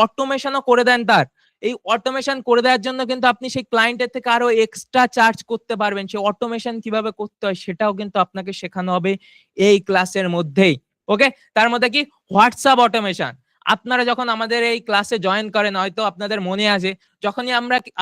অটোমেশনও করে দেন তার। এই অটোমেশন করে দেওয়ার জন্য কিন্তু আপনি সেই ক্লায়েন্টের থেকে আরো এক্সট্রা চার্জ করতে পারবেন। সেই অটোমেশন কিভাবে করতে হয় সেটাও কিন্তু আপনাকে শেখানো হবে এই ক্লাসের মধ্যেই। ওকে, তার মধ্যে কি হোয়াটসঅ্যাপ অটোমেশন। আপনারা যখন আমাদের এই ক্লাসে জয়েন করেন, হয়তো আপনাদের মনে আছে যখনই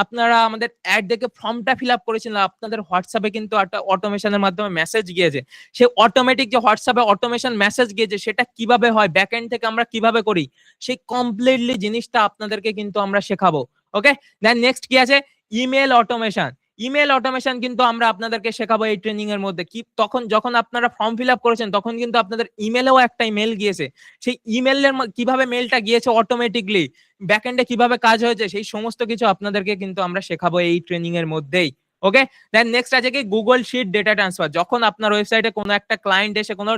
আপনারা আমাদের অ্যাড দেখে ফর্মটা ফিল আপ করেছিলেন, আপনাদের হোয়াটসঅ্যাপে কিন্তু একটা অটোমেশনের মাধ্যমে মেসেজ গিয়েছে। সেই অটোমেটিক যে হোয়াটসঅ্যাপে অটোমেশন মেসেজ গিয়েছে সেটা কিভাবে হয়, ব্যাকএন্ড থেকে আমরা কিভাবে করি, সেই কমপ্লিটলি জিনিসটা আপনাদেরকে কিন্তু আমরা শেখাবো। ওকে, দেন নেক্সট কি আছে, ইমেল অটোমেশন। ইমেল অটোমেশন কিন্তু আমরা আপনাদেরকে শেখাবো এই ট্রেনিং এর মধ্যে। কি তখন যখন আপনারা ফর্ম ফিল আপ করেছেন তখন কিন্তু আপনাদের ইমেলেও একটা ইমেল গিয়েছে, সেই ইমেলের কিভাবে মেলটা গিয়েছে অটোমেটিকলি, ব্যাকএন্ডে কিভাবে কাজ হয়েছে, সেই সমস্ত কিছু আপনাদেরকে কিন্তু আমরা শেখাবো এই ট্রেনিং এর মধ্যেই। ওকে, দেন নেক্সট আছে কি গুগল শিট ডেটা ট্রান্সফার। যখন আপনার ওয়েবসাইটে কোনো একটা ক্লায়েন্ট এসে কোনো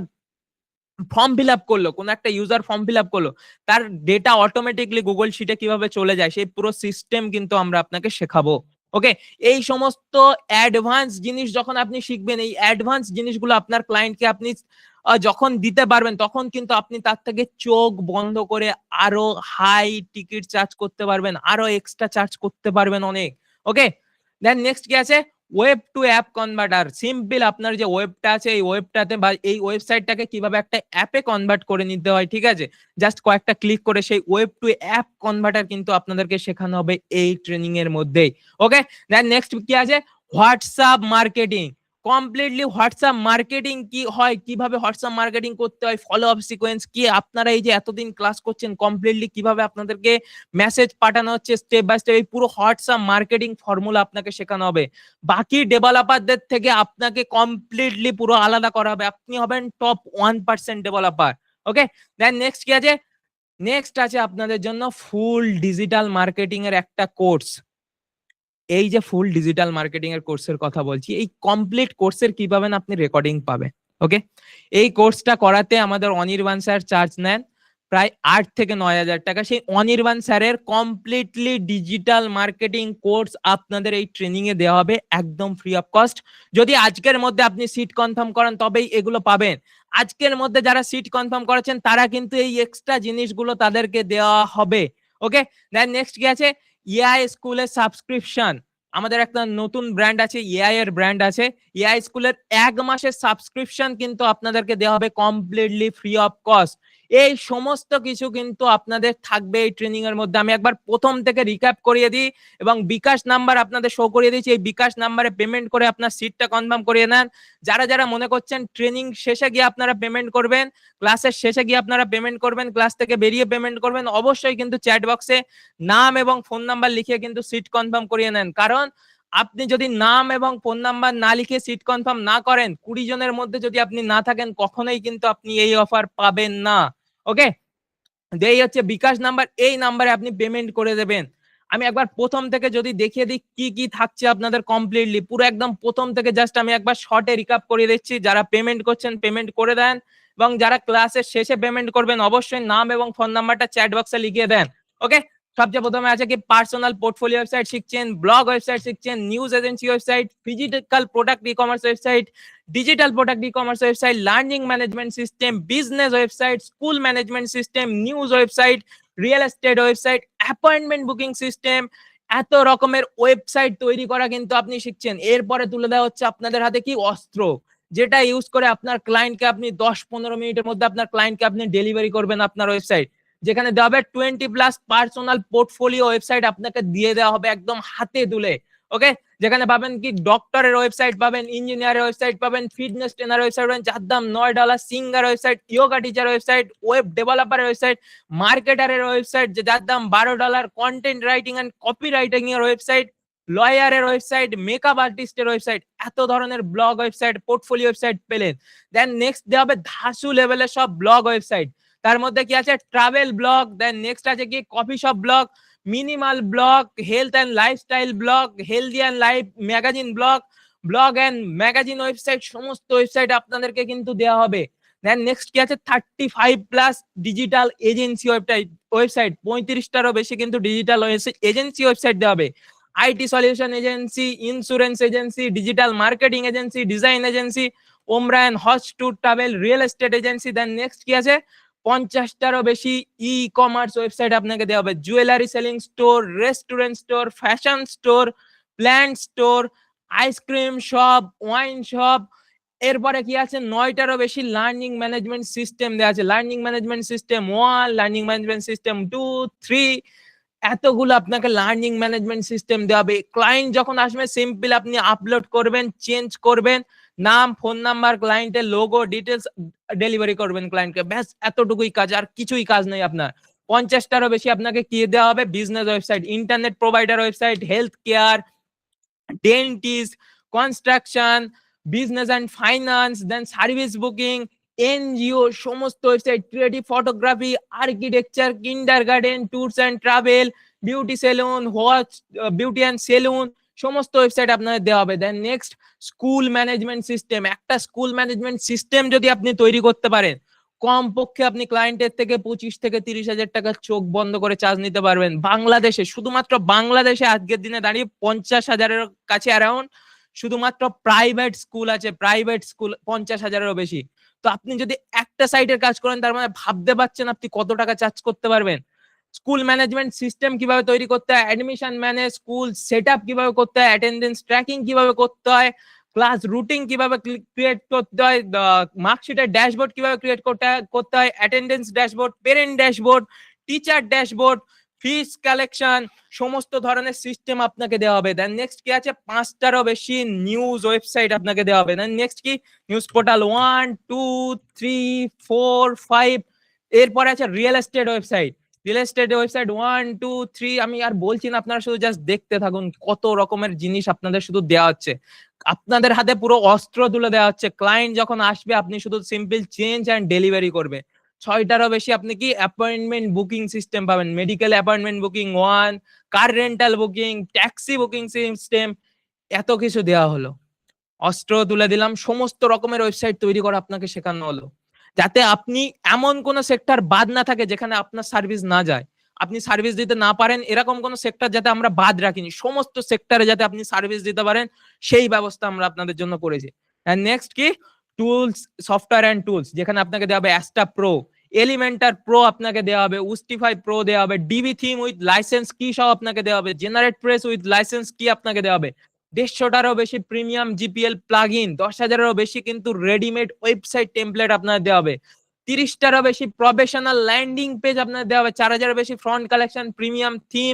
ফর্ম ফিল আপ করলো, কোনো একটা ইউজার ফর্ম ফিল আপ করলো, তার ডেটা অটোমেটিকলি গুগল শিটে কিভাবে চলে যায় সেই পুরো সিস্টেম কিন্তু আমরা আপনাকে শেখাবো। ওকে, এই সমস্ত অ্যাডভান্স জিনিস যখন আপনি শিখবেন, এই অ্যাডভান্স জিনিসগুলো আপনার ক্লায়েন্টকে আপনি যখন দিতে পারবেন তখন কিন্তু আপনি তার থেকে চোখ বন্ধ করে আরো হাই টিকিট চার্জ করতে পারবেন, আরো এক্সট্রা চার্জ করতে পারবেন অনেক। ওকে, দেন নেক্সট কি আছে, web to app converter. Simple আপনার যে ওয়েবটা আছে এই ওয়েবটাতে বা এই ওয়েবসাইটটাকে কিভাবে একটা অ্যাপে কনভার্ট করে নিতে হয়, ঠিক আছে, জাস্ট কয়েকটা ক্লিক করে সেই ওয়েব টু অ্যাপ কনভার্টার কিন্তু আপনাদেরকে শেখানো হবে এই ট্রেনিং এর মধ্যেই। ওকে, দেন নেক্সট কি আছে, WhatsApp marketing. Completely WhatsApp marketing কি হয়, কিভাবে হোয়াটসঅ্যাপ মার্কেটিং করতে হয়, ফলো আপ সিকোয়েন্স কি, আপনারা এই যে এতদিন ক্লাস করছেন কমপ্লিটলি কিভাবে আপনাদেরকে মেসেজ পাঠানো হচ্ছে স্টেপ বাই স্টেপ, এই পুরো হোয়াটসঅ্যাপ মার্কেটিং ফর্মুলা আপনাকে শেখানো হবে। বাকি ডেভেলপারদের থেকে আপনাকে কমপ্লিটলি পুরো আলাদা করা হবে, আপনি হবেন টপ 1% ডেভেলপার। ওকে, দেন নেক্সট কি আছে, নেক্সট আছে আপনাদের জন্য ফুল ডিজিটাল মার্কেটিং এর একটা কোর্স। এই যে ফুল ডিজিটাল মার্কেটিং এর কোর্সের কথা বলছি, এই কমপ্লিট কোর্সের কি পাবেন, আপনি রেকর্ডিং পাবেন। ওকে, এই কোর্সটা করাতে আমাদের অনির্বাণ স্যার চার্জ নেন প্রায় 8 থেকে 9,000 টাকা। সেই অনির্বাণ স্যারের কমপ্লিটলি ডিজিটাল মার্কেটিং কোর্স আপনাদের এই ট্রেনিং এ দেওয়া হবে একদম ফ্রি অফ কস্ট। যদি আজকের মধ্যে আপনি সিট কনফার্ম করেন তবেই এগুলো পাবেন। আজকের মধ্যে যারা সিট কনফার্ম করেছেন তারা কিন্তু এই এক্সট্রা জিনিসগুলো তাদেরকে দেওয়া হবে। ওকে, দেন নেক্সট কি আছে, এআই স্কুলের সাবস্ক্রিপশন। আমাদের একটা নতুন ব্র্যান্ড আছে, এআই এর ব্র্যান্ড আছে। এআই স্কুলের 1 মাসের সাবস্ক্রিপশন কিন্তু আপনাদেরকে দেওয়া হবে কমপ্লিটলি ফ্রি অফ কস্ট। এই সমস্ত কিছু কিন্তু আপনাদের থাকবে এই ট্রেনিং এর মধ্যে। আমি একবার প্রথম থেকে রিক্যাপ করিয়ে দিই এবং বিকাশ নাম্বার আপনাদের শো করিয়ে দিচ্ছি। এই বিকাশ নাম্বারে পেমেন্ট করে আপনার সিটটা কনফার্ম করিয়ে নেন। যারা যারা মনে করছেন ট্রেনিং শেষে গিয়ে আপনারা পেমেন্ট করবেন, ক্লাসের শেষে গিয়ে আপনারা পেমেন্ট করবেন, ক্লাস থেকে বেরিয়ে পেমেন্ট করবেন, অবশ্যই কিন্তু চ্যাট বক্সে নাম এবং ফোন নাম্বার লিখে কিন্তু সিট কনফার্ম করিয়ে নেন। কারণ আপনি যদি নাম এবং ফোন নাম্বার না লিখে সিট কনফার্ম না করেন, 20 জনের মধ্যে যদি আপনি না থাকেন, কখনোই কিন্তু আপনি এই অফার পাবেন না। ওকে, এই হচ্ছে বিকাশ নাম্বার, এই নাম্বারে আপনি পেমেন্ট করে দেবেন। আমি একবার প্রথম থেকে যদি দেখিয়ে দিই কি কি থাকছে আপনাদের কমপ্লিটলি, পুরো একদম প্রথম থেকে জাস্ট আমি একবার শর্টে রিক্যাপ করে দিচ্ছি। যারা পেমেন্ট করছেন পেমেন্ট করে দেন, এবং যারা ক্লাসের শেষে পেমেন্ট করবেন অবশ্যই নাম এবং ফোন নাম্বারটা চ্যাট বক্সে লিখিয়ে দেন। ওকে, সবচেয়ে প্রথমে আছে কি পার্সোনাল পোর্টফোলিও ওয়েবসাইট শিখছেন, ব্লগ ওয়েবসাইট শিখছেন, news agency website, physical product e commerce website, digital product e commerce website, learning management system, business website, school management system, news website, real estate website, appointment booking system, এত রকমের website তৈরি করা কিন্তু আপনি শিখছেন। এরপরে তুলে দেওয়া হচ্ছে আপনাদের হাতে কি অস্ত্র, যেটা ইউজ করে আপনার ক্লায়েন্টকে আপনি 10-15 মিনিটের মধ্যে আপনার ক্লায়েন্টকে আপনি ডেলিভারি করবেন আপনার ওয়েবসাইট, যেখানে দেওয়া হবে 20+ পার্সোনাল পোর্টফোলিও ওয়েবসাইট আপনাকে দিয়ে দেওয়া হবে একদম হাতে তুলে। ওকে, যেখানে পাবেন কি ডক্টরের ওয়েবসাইট পাবেন, ইঞ্জিনিয়ারের ওয়েবসাইট পাবেন, ফিটনেস ট্রেনার ওয়েবসাইট পাবেন যার দাম $9, singer website, yoga teacher website, web ডেভেলপারের ওয়েবসাইট, মার্কেটারের ওয়েবসাইট যার দাম $12, content writing and copy writing এর ওয়েবসাইট, লয়ারের ওয়েবসাইট, মেকআপ আর্টিস্টের ওয়েবসাইট, এত ধরনের ব্লগ ওয়েবসাইট, পোর্টফোলিও ওয়েবসাইট পেলেন। দেন নেক্সট দেওয়া হবে ধাসু লেভেলের সব ব্লগ ওয়েবসাইট। তার মধ্যে কি আছে, ট্রাভেল ব্লগ, দেন নেক্সট আছে কি coffee shop blog, minimal blog, health and lifestyle blog, healthy and life magazine blog, blog and magazine website, সমস্ত ওয়েবসাইট আপনাদেরকে কিন্তু দেওয়া হবে। দেন নেক্সট কি আছে, 35+ ডিজিটাল এজেন্সি ওয়েবসাইট, 35টারও বেশি কিন্তু ডিজিটাল এজেন্সি ওয়েবসাইট দেওয়া হবে। IT solution agency, insurance agency, digital marketing agency, design agency, ওমরান হজ tour travel, real estate agency. Then next কি আছে, 50টারও বেশি ই কমার্স ওয়েবসাইট আপনাকে দেওয়া হবে, jewellery selling store, restaurant store, fashion store, plant store, ice cream shop, wine shop. এরপরে কি আছে, 9টারও বেশি লার্নিং ম্যানেজমেন্ট সিস্টেম দেওয়া আছে, learning management system 1, learning management system 2, 3, এতগুলো আপনাকে লার্নিং ম্যানেজমেন্ট সিস্টেম দেওয়া হবে। ক্লায়েন্ট যখন আসবে সিম্পল আপনি আপলোড করবেন, চেঞ্জ করবেন, নাম, ফোন নাম্বার, ক্লায়েন্টের লোগো, ডিটেলস ডেলিভারি করবেন ক্লায়েন্টকে, ব্যাস এতটুকুই কাজ, আর কিছুই কাজ নেই আপনার। 50টারও বেশি আপনাকে কি দেওয়া হবে, business website, internet provider website, health care, dentist, construction, business and finance, then service booking, NGO সমস্ত website, creative photography, architecture, kindergarten, tours and travel, beauty salon, beauty and salon, সমস্ত ওয়েবসাইট আপনাদের দেওয়া হবে। Then next, school management system. একটা school management system যদি আপনি তৈরি করতে পারেন, কমপক্ষে আপনি ক্লায়েন্টের থেকে 25 থেকে 30 হাজার টাকা চোখ বন্ধ করে চার্জ নিতে পারবেন বাংলাদেশে। শুধুমাত্র বাংলাদেশে আজকের দিনে দাঁড়িয়ে 50 হাজারের কাছে অ্যারাউন্ড শুধুমাত্র প্রাইভেট স্কুল আছে, প্রাইভেট স্কুল 50 হাজারেরও বেশি। তো আপনি যদি একটা সাইটের কাজ করেন, তার মানে ভাবতে পারছেন আপনি কত টাকা চার্জ করতে পারবেন। স্কুল ম্যানেজমেন্ট সিস্টেম কিভাবে তৈরি করতে হয়, অ্যাডমিশন ম্যানেজ, স্কুল সেটআপ কিভাবে করতে হয়, অ্যাটেন্ডেন্স ট্র্যাকিং কিভাবে করতে হয়, ক্লাস রুটিন কিভাবে ক্রিয়েট করতে হয়, মার্কশিটের ড্যাশবোর্ড কিভাবে ক্রিয়েট করতে হয়, attendance dashboard, parent dashboard, teacher dashboard, fees collection, সমস্ত ধরনের সিস্টেম আপনাকে দেওয়া হবে। দেন নেক্সট কি আছে, 5টারও বেশি নিউজ ওয়েবসাইট আপনাকে দেওয়া হবে। দেন নেক্সট কি, নিউজ পোর্টাল 1, 2, 3, 4, 5। এরপরে আছে real estate website, real estate website 1, 2, 3। আমি আর বলছি না, আপনারা শুধু জাস্ট দেখতে থাকুন, কত রকমের জিনিস আপনাদের শুধু দেওয়া হচ্ছে, আপনাদের হাতে পুরো অস্ত্র তুলে দেওয়া হচ্ছে। ক্লায়েন্ট যখন আসবে আপনি শুধু সিম্পল চেঞ্জ অ্যান্ড ডেলিভারি করবে। 6টারও বেশি আপনি কি অ্যাপয়েন্টমেন্ট বুকিং সিস্টেম পাবেন, medical appointment booking 1, car rental booking, taxi booking system, এত কিছু দেওয়া হলো। অস্ত্র তুলে দিলাম, সমস্ত রকমের ওয়েবসাইট তৈরি করা আপনাকে শেখানো হলো, যাতে আপনি এমন কোন সেক্টর বাদ না থাকে যেখানে আপনার সার্ভিস না যায়, আপনি সার্ভিস দিতে না পারেন, এরকম কোন সেক্টর যাতে আমরা বাদ রাখিনি, সমস্ত সেক্টরে যাতে আপনি সার্ভিস দিতে পারেন সেই ব্যবস্থা আমরা আপনাদের জন্য করেছি। এন্ড নেক্সট কি, টুলস, সফটওয়্যার এন্ড টুলস, যেখানে আপনাকে দেওয়া হবে অ্যাস্টা প্রো, এলিমেন্টার প্রো আপনাকে দেওয়া হবে, উস্টিফাই প্রো দেওয়া হবে, ডিবি থিম উইথ লাইসেন্স কি সব আপনাকে দেওয়া হবে, জেনারেট প্রেস উইথ লাইসেন্স কি আপনাকে দেওয়া হবে, 150টারও বেশি প্রিমিয়াম জিপিএল প্লাগইন, 10,000-এরও বেশি কিন্তু রেডিমেড ওয়েবসাইট টেমপ্লেট আপনাদের দেওয়া হবে, 30টারও বেশি প্রফেশনাল ল্যান্ডিং পেজ আপনাদের দেওয়া হবে, 4,000-এর বেশি front collection, premium theme,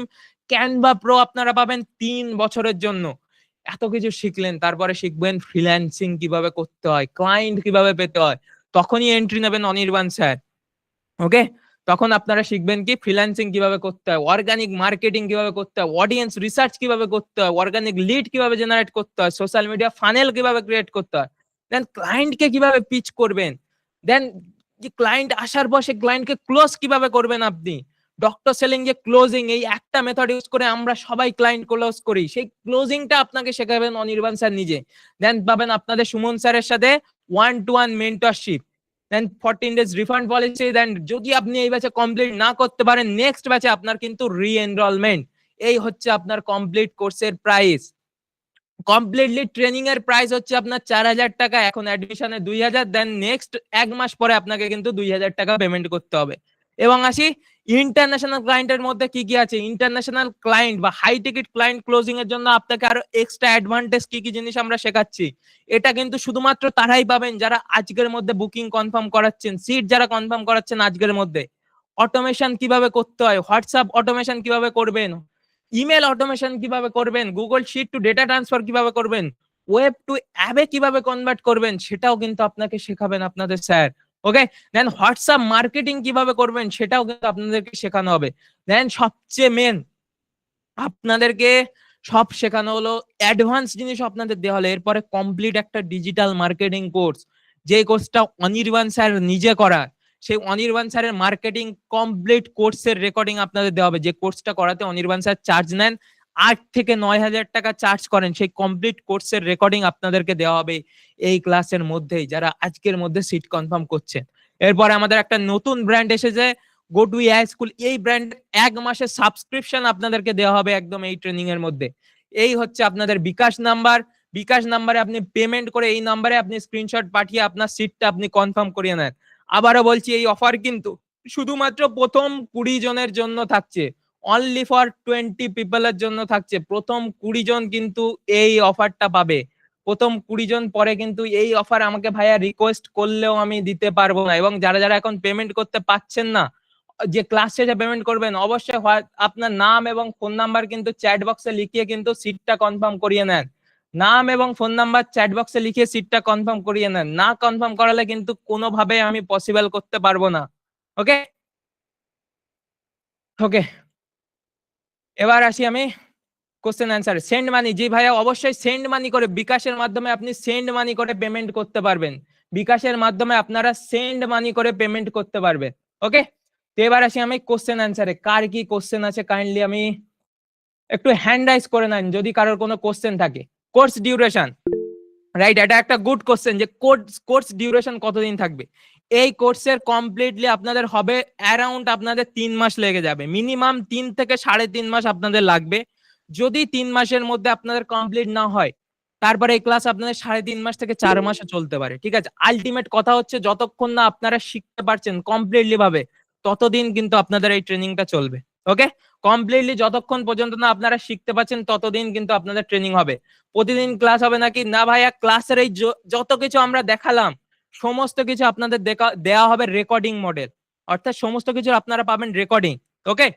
Canva pro আপনারা পাবেন 3 বছরের জন্য। এত কিছু শিখলেন, তারপরে শিখবেন ফ্রিল্যান্সিং কিভাবে করতে হয়, ক্লায়েন্ট কিভাবে পেতে হয়, তখনই এন্ট্রি নেবেন অনির্বাণ স্যার। ওকে, তখন আপনারা শিখবেন কি ফ্রিল্যান্সিং কিভাবে করতে হয়, অর্গানিক মার্কেটিং কিভাবে করতে হয়, অডিয়েন্স রিসার্চ কিভাবে করতে হয়, অর্গানিক লিড কিভাবে জেনারেট করতে হয়, সোশ্যাল মিডিয়া ফানেল কিভাবে ক্রিয়েট করতে হয়, দেন ক্লায়েন্টকে কিভাবে পিচ করবেন, দেন যে ক্লায়েন্ট আসার পর সে ক্লায়েন্টকে ক্লোজ কিভাবে করবেন আপনি, ডক্টর সেলিং যে ক্লোজিং, এই একটা মেথড ইউজ করে আমরা সবাই ক্লায়েন্ট ক্লোজ করি, সেই ক্লোজিংটা আপনাকে শেখাবেন অনির্বাণ স্যার নিজে। দেন পাবেন আপনাদের সুমন স্যারের সাথে 1-to-1 মেন্টরশিপ, দেন 14 days রিফান্ড পলিসি। দেন যদি আপনি এই ব্যাচে কমপ্লিট না করতে পারেন, নেক্সট ব্যাচে আপনার কিন্তু রি-এনরোলমেন্ট। এই হচ্ছে আপনার কমপ্লিট কোর্সের প্রাইস। কমপ্লিটলি ট্রেনিং এর প্রাইস হচ্ছে আপনার 4,000 টাকা, এখন অ্যাডমিশনে 2,000, দেন নেক্সট 1 মাস পরে আপনাকে কিন্তু 2,000 টাকা পেমেন্ট করতে হবে। এবং আসি ইন্টারন্যাশনাল ক্লায়েন্টের মধ্যে কি কি আছে, ইন্টারন্যাশনাল ক্লায়েন্ট বা হাই টিকিট ক্লায়েন্ট ক্লোজিং এর জন্য আপনাকে আরো এক্সট্রা অ্যাডভান্টেজ কি কি জিনিস আমরা শেখাচ্ছি, এটা কিন্তু শুধুমাত্র তারাই পাবেন যারা আজকের মধ্যে বুকিং কনফার্ম করাচ্ছেন, সিট যারা কনফার্ম করাচ্ছেন আজকের মধ্যে। অটোমেশন কিভাবে করতে হয়, হোয়াটসঅ্যাপ অটোমেশন কিভাবে করবেন, ইমেল অটোমেশন কিভাবে করবেন, Google sheet to data transfer কিভাবে করবেন, ওয়েব টু অ্যাপে কিভাবে কনভার্ট করবেন, সেটাও কিন্তু আপনাকে শেখাবেন আপনাদের স্যার। ওকে, দেন হোয়াটসঅ্যাপ মার্কেটিং কিভাবে করবেন সেটাও কিন্তু আপনাদেরকে শেখানো হবে। দেন সবচেয়ে মেন আপনাদেরকে সব শেখানো হলো, অ্যাডভান্স জিনিস আপনাদের দেওয়া হলো, এরপরে কমপ্লিট একটা ডিজিটাল মার্কেটিং কোর্স, যে কোর্সটা অনির্বাণ স্যার নিজে করা, সেই অনির্বাণ স্যারের মার্কেটিং কমপ্লিট কোর্সের রেকর্ডিং আপনাদের দেওয়া হবে। যে কোর্সটা করাতে অনির্বাণ স্যার চার্জ নেন 8 থেকে 9,000 টাকা চার্জ করেন, সেই কমপ্লিট কোর্সের রেকর্ডিং আপনাদেরকে দেওয়া হবে এই ক্লাসের মধ্যেই, যারা আজকের মধ্যে সিট কনফার্ম করছেন। এরপরে আমাদের একটা নতুন ব্র্যান্ড এসেছে, গো টু এআই স্কুল। এই ব্র্যান্ড 1 মাসের সাবস্ক্রিপশন আপনাদেরকে দেওয়া হবে একদম এই ট্রেনিং এর মধ্যে। এই হচ্ছে আপনাদের বিকাশ নাম্বার, বিকাশ নাম্বারে আপনি পেমেন্ট করে এই নাম্বারে আপনি স্ক্রিনশট পাঠিয়ে আপনার সিটটা আপনি কনফার্ম করিয়ে নেন। আবারও বলছি, এই অফার কিন্তু শুধুমাত্র প্রথম 20 জনের জন্য থাকছে, অনলি ফর 20 পিপলের জন্য থাকছে। প্রথম 20 জন কিন্তু এই অফারটা পাবে। প্রথম 20 জন, পরে কিন্তু এই অফার আমাকে ভাইয়া রিকোয়েস্ট করলেও আমি দিতে পারবো না। এবং যারা যারা এখন পেমেন্ট করতে পাচ্ছেন না, যে ক্লাস শেষে পেমেন্ট করবেন, অবশ্যই আপনার নাম এবং ফোন নাম্বার কিন্তু চ্যাট বক্সে লিখিয়ে কিন্তু সিটটা কনফার্ম করিয়ে নেন। নাম এবং ফোন নাম্বার চ্যাট বক্সে লিখিয়ে সিটটা কনফার্ম করিয়ে নেন। না কনফার্ম করালে কিন্তু কোনোভাবে আমি পসিবল করতে পারবো না। ওকে ওকে, এবার আসি আমি কোশ্চেন অ্যান্সার। সেন্ড মানি, জি ভাইয়া অবশ্যই সেন্ড মানি করে, বিকাশের মাধ্যমে আপনি সেন্ড মানি করে পেমেন্ট করতে পারবেন। বিকাশের মাধ্যমে আপনারা সেন্ড মানি করে পেমেন্ট করতে পারবেন। ওকে, তো এবার আসি আমি কোশ্চেন অ্যান্সারে। কার কি কোশ্চেন আছে কাইন্ডলি আমি একটু হ্যান্ড রাইজ করে নেন যদি কারোর কোনো কোশ্চেন থাকে। কোর্স ডিউরেশন, রাইট, এটা একটা গুড কোশ্চেন যে কোর্স ডিউরেশন কতদিন থাকবে। এই কোর্সের কমপ্লিটলি আপনাদের হবে অ্যারাউন্ড আপনাদের 3 মাস লেগে যাবে, মিনিমাম 3 থেকে 3.5 মাস আপনাদের লাগবে। যদি 3 মাসের মধ্যে আপনাদের কমপ্লিট না হয়, তারপরে এই ক্লাস আপনাদের 3.5 মাস থেকে 4 মাসও চলতে পারে। ঠিক আছে, আলটিমেট কথা হচ্ছে যতক্ষণ না আপনারা শিখতে পারছেন কমপ্লিটলি ভাবে, ততদিন কিন্তু আপনাদের এই ট্রেনিংটা চলবে। ওকে, কমপ্লিটলি যতক্ষণ পর্যন্ত না আপনারা শিখতে পারছেন ততদিন কিন্তু আপনাদের ট্রেনিং হবে। প্রতিদিন ক্লাস হবে নাকি না ভাইয়া, ক্লাসের এই যত কিছু আমরা দেখালাম সমস্ত কিছু আপনাদের দেওয়া হবে রেকর্ডিং মডেল, অর্থাৎ সমস্ত কিছু আপনারা পাবেন রেকর্ডিং। ওকে,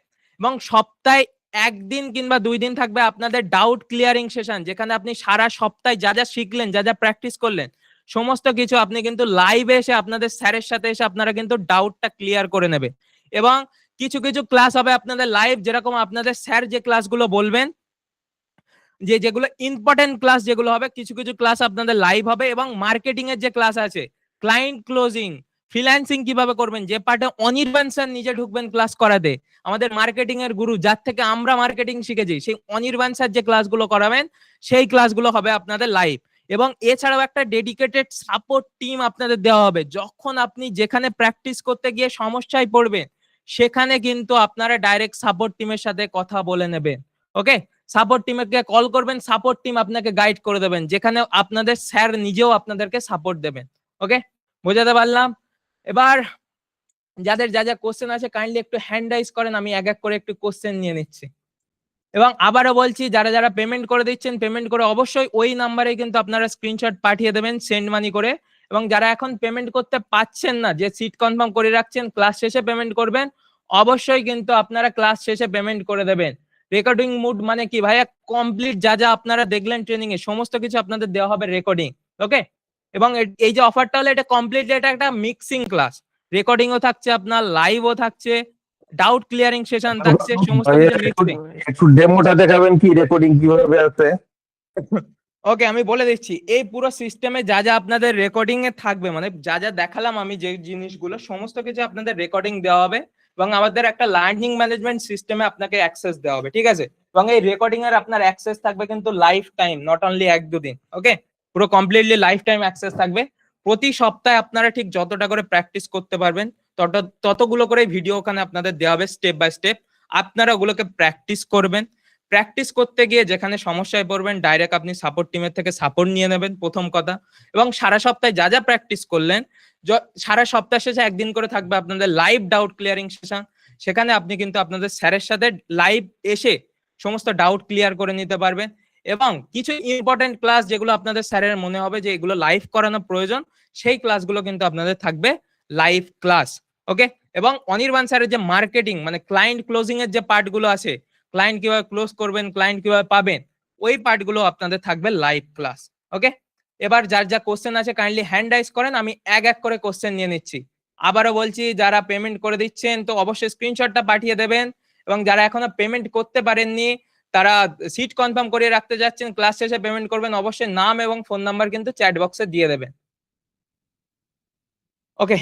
এবং সপ্তাহে 1 দিন কিংবা 2 দিন থাকবে আপনাদের ডাউট ক্লিয়ারিং সেশন, যেখানে আপনি সারা সপ্তাহে যা যা শিখলেন, যা যা প্র্যাকটিস করলেন, সমস্ত কিছু আপনি কিন্তু লাইভে এসে আপনাদের স্যারের সাথে এসে আপনারা কিন্তু ডাউটটা ক্লিয়ার করে নেবেন। এবং কিছু কিছু ক্লাস হবে আপনাদের লাইভ, যেরকম আপনাদের স্যার যে ক্লাসগুলো বলবেন, যেগুলো ইম্পর্টেন্ট ক্লাস যেগুলো হবে, কিছু কিছু ক্লাস আপনাদের লাইভ হবে। এবং মার্কেটিং এর যে ক্লাস আছে, ক্লায়েন্ট ক্লোজিং, ফ্রিল্যান্সিং কিভাবে করবেন, যে পার্টে অনির্বাণ স্যার নিজে ঢুকবেন ক্লাস করাতে, আমাদের মার্কেটিং এর গুরু, যার থেকে আমরা মার্কেটিং শিখেছি, সেই অনির্বাণ স্যার যে ক্লাসগুলো করাবেন সেই ক্লাসগুলো হবে আপনাদের লাইভ। এবং এছাড়াও একটা ডেডিকেটেড সাপোর্ট টিম আপনাদের দেওয়া হবে। যখন আপনি যেখানে প্র্যাকটিস করতে গিয়ে সমস্যায় পড়বেন, সেখানে কিন্তু আপনারা ডাইরেক্ট সাপোর্ট টিমের সাথে কথা বলে নেবেন। ওকে, সাপোর্ট টিমকে কল করবেন, সাপোর্ট টিম আপনাকে গাইড করে দেবেন, যেখানে আপনাদের স্যার নিজেও আপনাদেরকে সাপোর্ট দেবেন। ওকে, বোঝাতে পারলাম? এবার যাদের যা যা কোশ্চেন আছে কাইন্ডলি একটু হ্যান্ড রাইজ করেন, আমি এক এক করে একটু কোশ্চেন নিয়ে নিচ্ছি। এবং আবারও বলছি, যারা যারা পেমেন্ট করে দিচ্ছেন, পেমেন্ট করে অবশ্যই ওই নাম্বারে কিন্তু আপনারা স্ক্রিনশট পাঠিয়ে দেবেন সেন্ড মানি করে। এবং যারা এখন পেমেন্ট করতে পাচ্ছেন না, যে সিট কনফার্ম করে রাখছেন, ক্লাস শেষে পেমেন্ট করবেন, অবশ্যই কিন্তু আপনারা ক্লাস শেষে পেমেন্ট করে দেবেন। রেকর্ডিং মুড মানে কি ভাইয়া, কমপ্লিট যা যা আপনারা দেখলেন ট্রেনিং এ সমস্ত কিছু আপনাদের দেওয়া হবে রেকর্ডিং। ওকে, এবং এই যে অফারটা হলো, এটা কমপ্লিটলি এটা একটা মিক্সিং ক্লাস, রেকর্ডিংও থাকছে, আপনার লাইভও থাকছে, ডাউট ক্লিয়ারিং সেশন থাকছে, সমস্ত কিছু মিক্সিং। একটু ডেমোটা দেখাবেন কি, রেকর্ডিং কিভাবে আছে? ওকে, আমি বলে দিচ্ছি, এই পুরো সিস্টেমে যা যা আপনাদের রেকর্ডিং এ থাকবে, মানে যা যা দেখালাম আমি যে জিনিসগুলো, সমস্ত কিছু আপনাদের রেকর্ডিং দেওয়া হবে। এবং আমাদের একটা লার্নিং ম্যানেজমেন্ট সিস্টেমে আপনাকে অ্যাক্সেস দেওয়া হবে। ঠিক আছে, এবং এই রেকর্ডিং এর আপনার অ্যাক্সেস থাকবে কিন্তু লাইফ টাইম, নট অনলি 1-2 দিন। ওকে, পুরো কমপ্লিটলি লাইফ টাইম অ্যাক্সেস থাকবে। প্রতি সপ্তাহে আপনারা ঠিক যতটা করে প্র্যাকটিস করতে পারবেন, ততগুলো করে ভিডিও ওখানে আপনাদের দেওয়া হবে স্টেপ বাই স্টেপ। আপনারা ওগুলোকে প্র্যাকটিস করবেন। প্র্যাকটিস করতে গিয়ে যেখানে সমস্যায় পড়বেন, ডাইরেক্ট আপনি সাপোর্ট টিমের থেকে সাপোর্ট নিয়ে নেবেন, প্রথম কথা। এবং সারা সপ্তাহে যা যা প্র্যাকটিস করলেন, সারা সপ্তাহ শেষে 1 দিন করে থাকবে আপনাদের লাইভ ডাউট ক্লিয়ারিং সেশন। সেখানে আপনি কিন্তু আপনাদের স্যারের সাথে লাইভ এসে সমস্ত ডাউট ক্লিয়ার করে নিতে পারবেন। এবং কিছু ইম্পর্টেন্ট ক্লাস যেগুলো আপনাদের স্যারের মনে হবে যে এগুলো লাইভ করানো প্রয়োজন, সেই ক্লাসগুলো কিন্তু আপনাদের থাকবে লাইভ ক্লাস। ওকে, এবং অনির্বাণ স্যারের যে মার্কেটিং মানে ক্লায়েন্ট ক্লোজিং এর যে পার্টগুলো আছে, ক্লায়েন্ট কিভাবে ক্লোজ করবেন, ক্লায়েন্ট কিভাবে পাবেন, ওই পার্টগুলো আপনাদের থাকবে লাইভ ক্লাস। ওকে, এবার যার যা কোশ্চেন আছে কাইন্ডলি হ্যান্ড রাইজ করেন, আমি এক এক করে কোশ্চেন নিয়ে নিচ্ছি। আবারও বলছি, যারা পেমেন্ট করে দিচ্ছেন তো অবশ্যই স্ক্রিনশটটা পাঠিয়ে দেবেন। এবং যারা এখনো পেমেন্ট করতে পারেননি, তারা সিট কনফার্ম করে রাখতে যাচ্ছেন, ক্লাস শেষে পেমেন্ট করবেন, অবশ্যই নাম এবং ফোন নাম্বার কিন্তু চ্যাট বক্সে দিয়ে দেবেন। ওকে,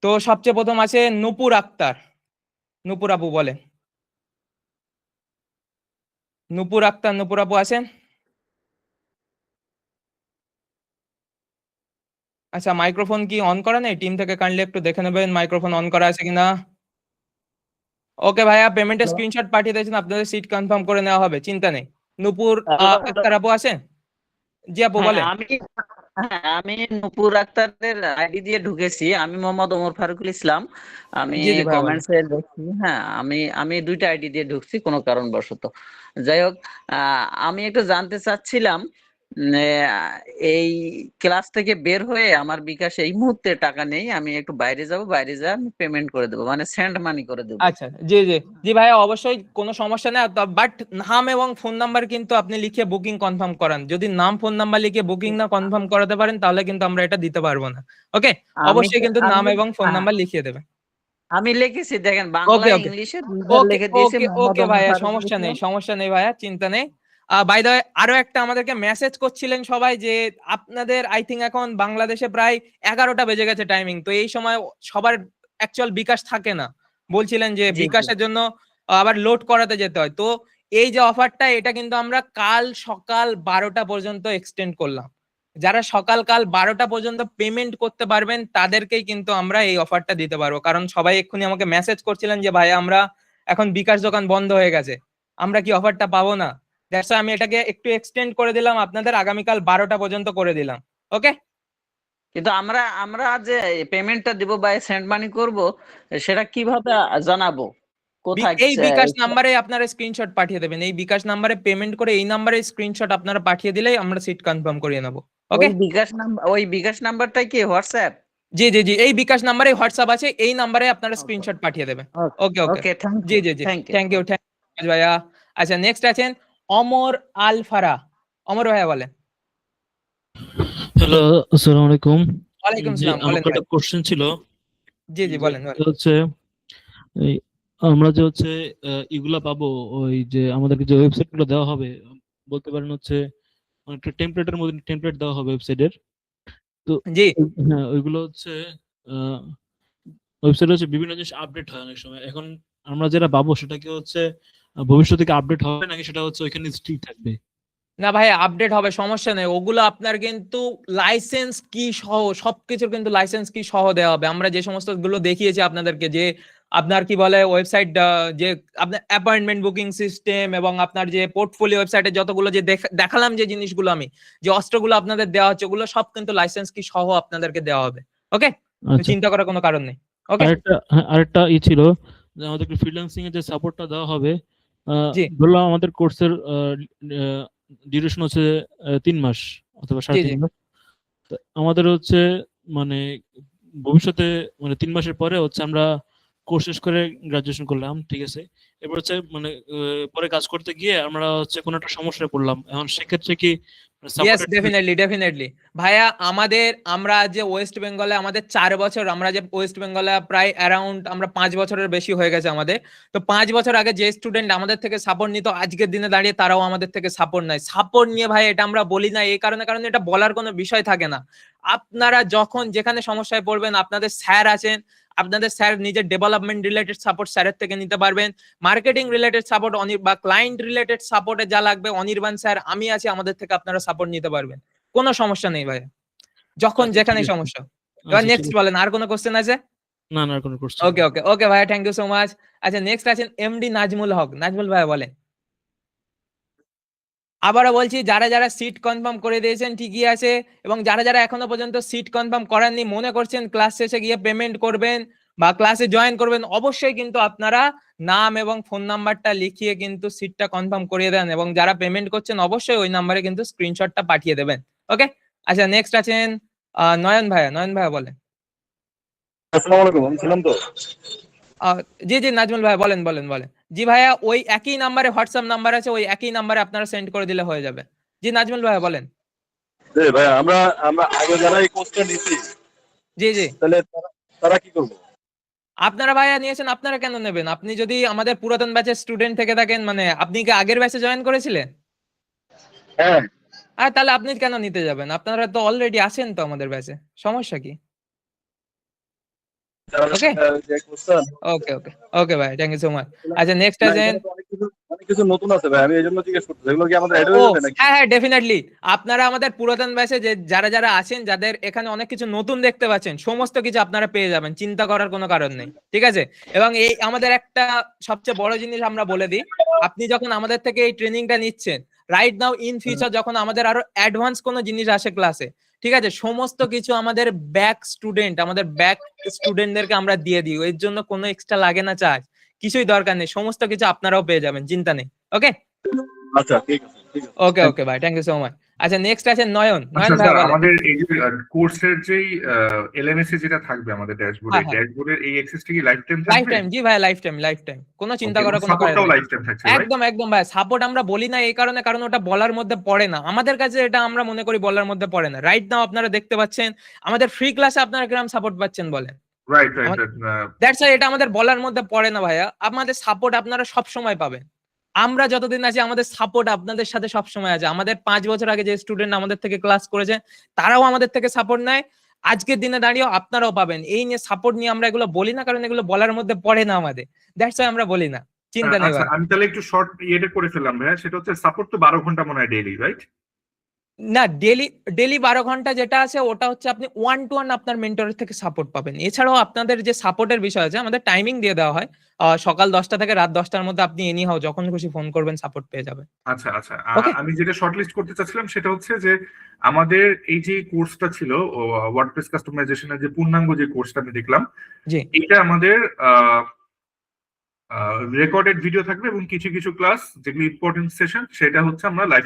তো সবচেয়ে প্রথম আছে নূপুর আক্তার। নূপুর আপু বলেন। নূপুর আক্তার, নূপুর আপু আছেন? আচ্ছা, মাইক্রোফোন কি অন করা নেই? টিম থেকে কাইন্ডলি একটু দেখে নেবেন মাইক্রোফোন অন করা আছে কিনা। ওকে ভাইয়া, পেমেন্টের স্ক্রিনশট পাঠিয়ে দিয়েছেন, আপনাদের সিট কনফার্ম করে নেওয়া হবে, চিন্তা নেই। নূপুর আক্তার আপু আছেন? জি আপু বলেন। হ্যাঁ, আমি নূপুর আক্তারের আইডি দিয়ে ঢুকেছি। আমি মোহাম্মদ ওমর ফারুকুল ইসলাম। আমি জি জি ভাই বলেন। কমেন্টসে দেখছি। হ্যাঁ, আমি দুইটা আইডি দিয়ে ঢুকছি কোনো কারণবশত। যাই হোক, আমি একটু জানতে চাচ্ছিলাম, এই ক্লাস থেকে বের হয়ে আমার বিকাশে এই মুহূর্তে টাকা নেই, আমি একটু বাইরে যাব, বাইরে যা আমি পেমেন্ট করে দেবো, মানে সেন্ড মানি করে দেবো। আচ্ছা, জি জি জি ভাইয়া, অবশ্যই কোনো সমস্যা নেই, বাট নাম এবং ফোন নাম্বার কিন্তু আপনি লিখে বুকিং কনফার্ম করান। যদি নাম ফোন নাম্বার লিখে বুকিং না কনফার্ম করাতে পারেন তাহলে কিন্তু আমরা এটা দিতে পারবো না। ওকে, আমি অবশ্যই কিন্তু নাম আমি এবং ফোন হ্যাঁ, নাম্বার লিখিয়ে দেবেন। আমি লিখেছি, দেখেন বাংলা ওকে ওকে ইংলিশে দুইবার ওকে লিখে দিয়েছি, ওকে মোহাম্মদ ওকে ওমর ভাইয়া, ফারুকুল সমস্যা নেই, ইসলাম। সমস্যা নেই ভাইয়া, চিন্তা নেই। বাই দ্য ওয়ে, আরো একটা আমাদেরকে মেসেজ করছিলেন সবাই যে আপনাদের আই থিঙ্ক এখন বাংলাদেশে প্রায় 11টা বেজে গেছে টাইমিং, তো এই সময় সবার অ্যাকচুয়াল বিকাশ থাকে না, বলছিলেন যে জি জি। বিকাশের জন্য আবার লোড করাতে যেতে হয়। তো এই যে অফারটা, এটা কিন্তু আমরা কাল সকাল 12টা পর্যন্ত এক্সটেন্ড করলাম। যারা কাল 12টা পর্যন্ত পেমেন্ট করতে পারবেন তাদেরকেই কিন্তু আমরা এই অফারটা দিতে পারবো, কারণ সবাই এক্ষুনি আমাকে মেসেজ করছিলেন যে ভাই আমরা এখন বিকাশ দোকান বন্ধ হয়ে গেছে, আমরা কি অফারটা পাবো না। দ্যাটস আমি এটাকে একটু এক্সটেন্ড করে দিলাম, আপনাদের আগামীকাল 12টা পর্যন্ত করে দিলাম। ওকে, কিন্তু আমরা আমরা যে পেমেন্টটা দিব বা সেন্ড মানি করব, সেটা কিভাবে জানাবো? কোথায়? এই বিকাশ নাম্বারে আপনারা স্ক্রিনশট পাঠিয়ে দেবেন, এই বিকাশ নাম্বারে পেমেন্ট করে এই নাম্বারে স্ক্রিনশট আপনারা পাঠিয়ে দিলেই আমরা সিট কনফার্ম করিয়ে নেবো। ওকে, ওই বিকাশ নাম্বারটা কি হোয়াটসঅ্যাপ? জি জি জি, এই বিকাশ নাম্বারে হোয়াটসঅ্যাপ আছে, এই নাম্বারে আপনারা ওকে স্ক্রিনশট পাঠিয়ে দেবেন। Okay okay okay, okay, thank জি ইউ জি জি, thank you. Thank you thank you ভাইয়া। আচ্ছা, নেক্সট আছেন অমর আল ফারা। অমর ভাইয়া বলেন। হ্যালো, আসসালামু আলাইকুম। ওয়ালাইকুম জি, সালাম, আমার বলেন ভাই। একটা কোশ্চেন ছিল জি জি, যে বলেন বলেন। হচ্ছে এই আমরা যে হচ্ছে ইগুলা পাবো, ওই যে আমাদেরকে যে ওয়েবসাইট গুলো দেওয়া হবে, বলতে পারেন হচ্ছে একটা টেমপ্লেটের মধ্যে টেমপ্লেট দেওয়া হবে ওয়েবসাইটের। তো জি, হ্যাঁ, ওইগুলো হচ্ছে ওয়েবসাইট হচ্ছে বিভিন্ন জিনিস আপডেট হয় অনেক সময়। এখন আমরা যেটা পাবো সেটা কি হচ্ছে ভবিষ্যতে কি আপডেট হবে নাকি সেটা হচ্ছে ওইখানে স্টিক থাকবে? না ভাই, আপডেট হবে, সমস্যা নেই, ওগুলো আপনার কিন্তু লাইসেন্স কি সহ সবকিছুর কিন্তু লাইসেন্স কি সহ দেওয়া হবে। আমরা যে সমস্ত গুলো দেখিয়েছি আপনাদেরকে, যে আপনার কি বলে ওয়েবসাইট, যে আপনার অ্যাপয়েন্টমেন্ট বুকিং সিস্টেম এবং আপনার যে পোর্টফোলিও ওয়েবসাইটে যতগুলো যে দেখালাম যে জিনিসগুলো, আমি যে অস্ত্রগুলো আপনাদের দেওয়া হচ্ছে, ওগুলো সব কিন্তু লাইসেন্স কি সহ আপনাদেরকে দেওয়া হবে। ওকে, আচ্ছা, চিন্তা করার কোনো কারণ নেই। ওকে, আরেকটা ছিল যে আমাদেরকে ফ্রিল্যান্সিং এর যে সাপোর্টটা দেওয়া হবে। জি ধরলাম আমাদের কোর্সের ডিউরেশন হচ্ছে 3 মাস অথবা জি সাড়ে জি তিন মাস। তো আমাদের হচ্ছে মানে ভবিষ্যতে মানে 3 মাসের পরে হচ্ছে আমরা কোর্স শেষ করে গ্রাজুয়েশন করলাম, ঠিক আছে। এবার হচ্ছে মানে পরে কাজ করতে গিয়ে আমরা হচ্ছে কোনো একটা সমস্যায় পড়লাম, এখন সেক্ষেত্রে কি ইয়েস, সাপোর্টেড? ডেফিনেটলি ডেফিনেটলি ভাইয়া। আমরা যে ওয়েস্ট বেঙ্গলে আমাদের 4 বছর, আমরা যে ওয়েস্ট বেঙ্গলে প্রায় অ্যারাউন্ড আমরা 5 বছরের বেশি হয়ে গেছে আমাদের। তো 5 বছর আগে যে স্টুডেন্ট আমাদের থেকে সাপোর্ট নিত, আজকের দিনে দাঁড়িয়ে তারাও আমাদের থেকে সাপোর্ট নেয়। সাপোর্ট নিয়ে ভাই এটা আমরা বলি না এই কারণে, কারণ এটা বলার কোনো বিষয় থাকে না। আপনারা যখন যেখানে সমস্যায় পড়বেন, আপনাদের স্যার আছেন, আপনাদের স্যার নিজের ডেভেলপমেন্ট রিলেটেড সাপোর্ট স্যারের থেকে নিতে পারবেন। মার্কেটিং রিলেটেড সাপোর্ট বা ক্লায়েন্ট রিলেটেড সাপোর্টে যা লাগবে অনির্বাণ স্যার, আমি আছি, আমাদের থেকে আপনারা সাপোর্ট নিতে পারবেন। কোনো সমস্যা নেই ভাই, যখন আচ্ছা, ঠিক যেখানে আছে। সমস্যা। এবার আচ্ছা, ঠিক নেক্সট আছে। বলেন, আর কোনো কোশ্চেন আছে? না না, আর কোনো কোশ্চেন ওকে নেই। ওকে ওকে ভাইয়া, থ্যাংক ইউ সো মাচ। আচ্ছা, নেক্সট আছেন এমডি নাজমুল হক। নাজমুল ভাইয়া বলেন। আবারও বলছি, যারা যারা সিট কনফার্ম করে দিয়েছেন ঠিকই আছে, এবং যারা যারা এখনো পর্যন্ত সিট কনফার্ম করেননি, মনে করছেন ক্লাস শেষে গিয়ে পেমেন্ট করবেন বা ক্লাসে জয়েন করবেন, অবশ্যই কিন্তু আপনারা নাম এবং ফোন নাম্বারটা লিখিয়ে কিন্তু সিটটা কনফার্ম করিয়ে দেন, এবং যারা পেমেন্ট করছেন অবশ্যই ওই নাম্বারে কিন্তু স্ক্রিনশটটা পাঠিয়ে দেবেন। ওকে, আচ্ছা, নেক্সট আছেন নয়ন ভাইয়া। নয়ন ভাইয়া বলেন। আসসালামু আলাইকুম, আমি ছিলাম তো। আহ, জি জি, নাজমুল ভাই বলেন বলেন বলেন। জি ভাইয়া, ওই একই নাম্বারে হোয়াটসঅ্যাপ নাম্বার আছে, ওই একই নাম্বারে আপনারা সেন্ড করে দিলে হয়ে যাবে। জি নাজমুল ভাইয়া বলেন। ভাই আমরা আমরা আগে যারা এই কোর্সটা নিছি, জি জি, তাহলে তারা কি করবো? আপনারা ভাইয়া নিয়েছেন, আপনারা কেন নেবেন? আপনি যদি আমাদের পুরাতন ব্যাচের স্টুডেন্ট থেকে থাকেন, মানে আপনি কি আগের ব্যাচে জয়েন করেছিলেন? হ্যাঁ, আর তাহলে আপনি কেন নিতে যাবেন? আপনারা তো অলরেডি আছেন তো আমাদের ব্যাচে, সমস্যা কি? যারা ওকে যে কোর্সটা ওকে ওকে ওকে ভাই, থ্যাংক ইউ সো মাচ। আচ্ছা, নেক্সট না, আছেন। এখানে তো অনেক কিছু নতুন আছে ভাই, আমি এই জন্য জিজ্ঞেস করতেছি, এগুলো কি আমাদের অ্যাড ও হয়ে যাবে নাকি? হ্যাঁ হ্যাঁ, ডেফিনেটলি। আপনারা আমাদের পুরাতন ব্যাচে যে যারা যারা আছেন, যাদের এখানে অনেক কিছু নতুন দেখতে পাচ্ছেন, সমস্ত কিছু আপনারা পেয়ে যাবেন, চিন্তা করার কোনো কারণ নেই, ঠিক আছে। এবং এই আমাদের একটা সবচেয়ে বড় জিনিস আমরা বলে দিই, আপনি যখন আমাদের থেকে এই ট্রেনিংটা নিচ্ছেন, রাইট নাও ইন ফিউচার যখন আমাদের আরো অ্যাডভান্স কোনো জিনিস আসে ক্লাসে, ঠিক আছে, সমস্ত কিছু আমাদের ব্যাক স্টুডেন্টদেরকে আমরা দিয়ে দিই, এর জন্য কোনো এক্সট্রা লাগে না চার্জ, কিছুই দরকার নেই, সমস্ত কিছু আপনারাও পেয়ে যাবেন, চিন্তা নেই। ওকে আচ্ছা ঠিক আছে ঠিক আছে। ওকে ওকে ভাই, থ্যাংক ইউ সো মাচ। আচ্ছা নেক্সট আছে নয়ন। আচ্ছা নয়ন ভাই স্যার, বলেন। আমাদের এই যে কোর্সের যেই এলএমএস যেটা থাকবে আমাদের হ্যাঁ হ্যাঁ, ড্যাশবোর্ডের এই অ্যাক্সেসটা কি লাইফ টাইম লাইফ থাকবে? টাইম, জি ভাই, লাইফ টাইম, কোনো চিন্তা ওকে, করার কোনো কারণ সাপোর্টটাও নেই। লাইফ টাইম থাকছে, রাইট? একদম একদম ভাই, সাপোর্ট আমরা বলি না এই কারণে, কারণ ওটা বলার মধ্যে পড়ে না, আমাদের কাছে এটা আমরা মনে করি বলার মধ্যে পড়ে না। রাইট নাও আপনারা দেখতে পাচ্ছেন আমাদের ফ্রি ক্লাসে আপনারা কিরকম সাপোর্ট পাচ্ছেন বলেন, রাইট রাইট। দ্যাটস ওয়াই এটা আমাদের বলার মধ্যে পড়ে না ভাইয়া। আমাদের সাপোর্ট আপনারা সব সময় পাবেন, আমরা যতদিন আছি আমাদের সাপোর্ট আপনাদের সাথে সব সময় আছে। আমাদের 5 বছর আগে যে স্টুডেন্ট আমাদের থেকে ক্লাস করেছে তারাও আমাদের থেকে সাপোর্ট নেয়, আজকের দিনে দাঁড়িয়েও আপনারাও পাবেন। এই নিয়ে সাপোর্ট নিয়ে আমরা এগুলো বলি না, কারণ এগুলো বলার মধ্যে পড়ে না আমাদের, দ্যাটস ওয়াই আমরা বলি না, চিন্তা নেই আচ্ছা, ভাই। আমি তাহলে একটু শর্ট ইয়েটা করে ফেললাম ভাইয়া, সেটা হচ্ছে সাপোর্ট তো 12 ঘন্টা মনে হয় ডেইলি, রাইট? না, ডেলি 12 ঘন্টা যেটা আছে ওটা হচ্ছে আপনি 1-to-1 আপনার মেন্টরের থেকে সাপোর্ট পাবেন। এছাড়াও আপনাদের যে সাপোর্টের বিষয় আছে, আমাদের টাইমিং দিয়ে দেওয়া হয়, সকাল 10টা থেকে রাত 10টার মধ্যে আপনি এনি হাও যখন খুশি ফোন করবেন, সাপোর্ট পেয়ে যাবেন। আচ্ছা আচ্ছা, ওকে, আমি যেটা শর্টলিস্ট করতে চাচ্ছিলাম সেটা হচ্ছে যে আমাদের এই যে কোর্সটা ছিল ওয়ার্ডপ্রেস কাস্টমাইজেশনের যে পূর্ণাঙ্গ যে কোর্সটা আমি দেখলাম, জি এটা আমাদের রেকর্ডেড ভিডিও থাকবে এবং কিছু কিছু ক্লাস যেগুলো ইম্পর্টেন্ট সেশন সেটা হচ্ছে আমরা লাইভ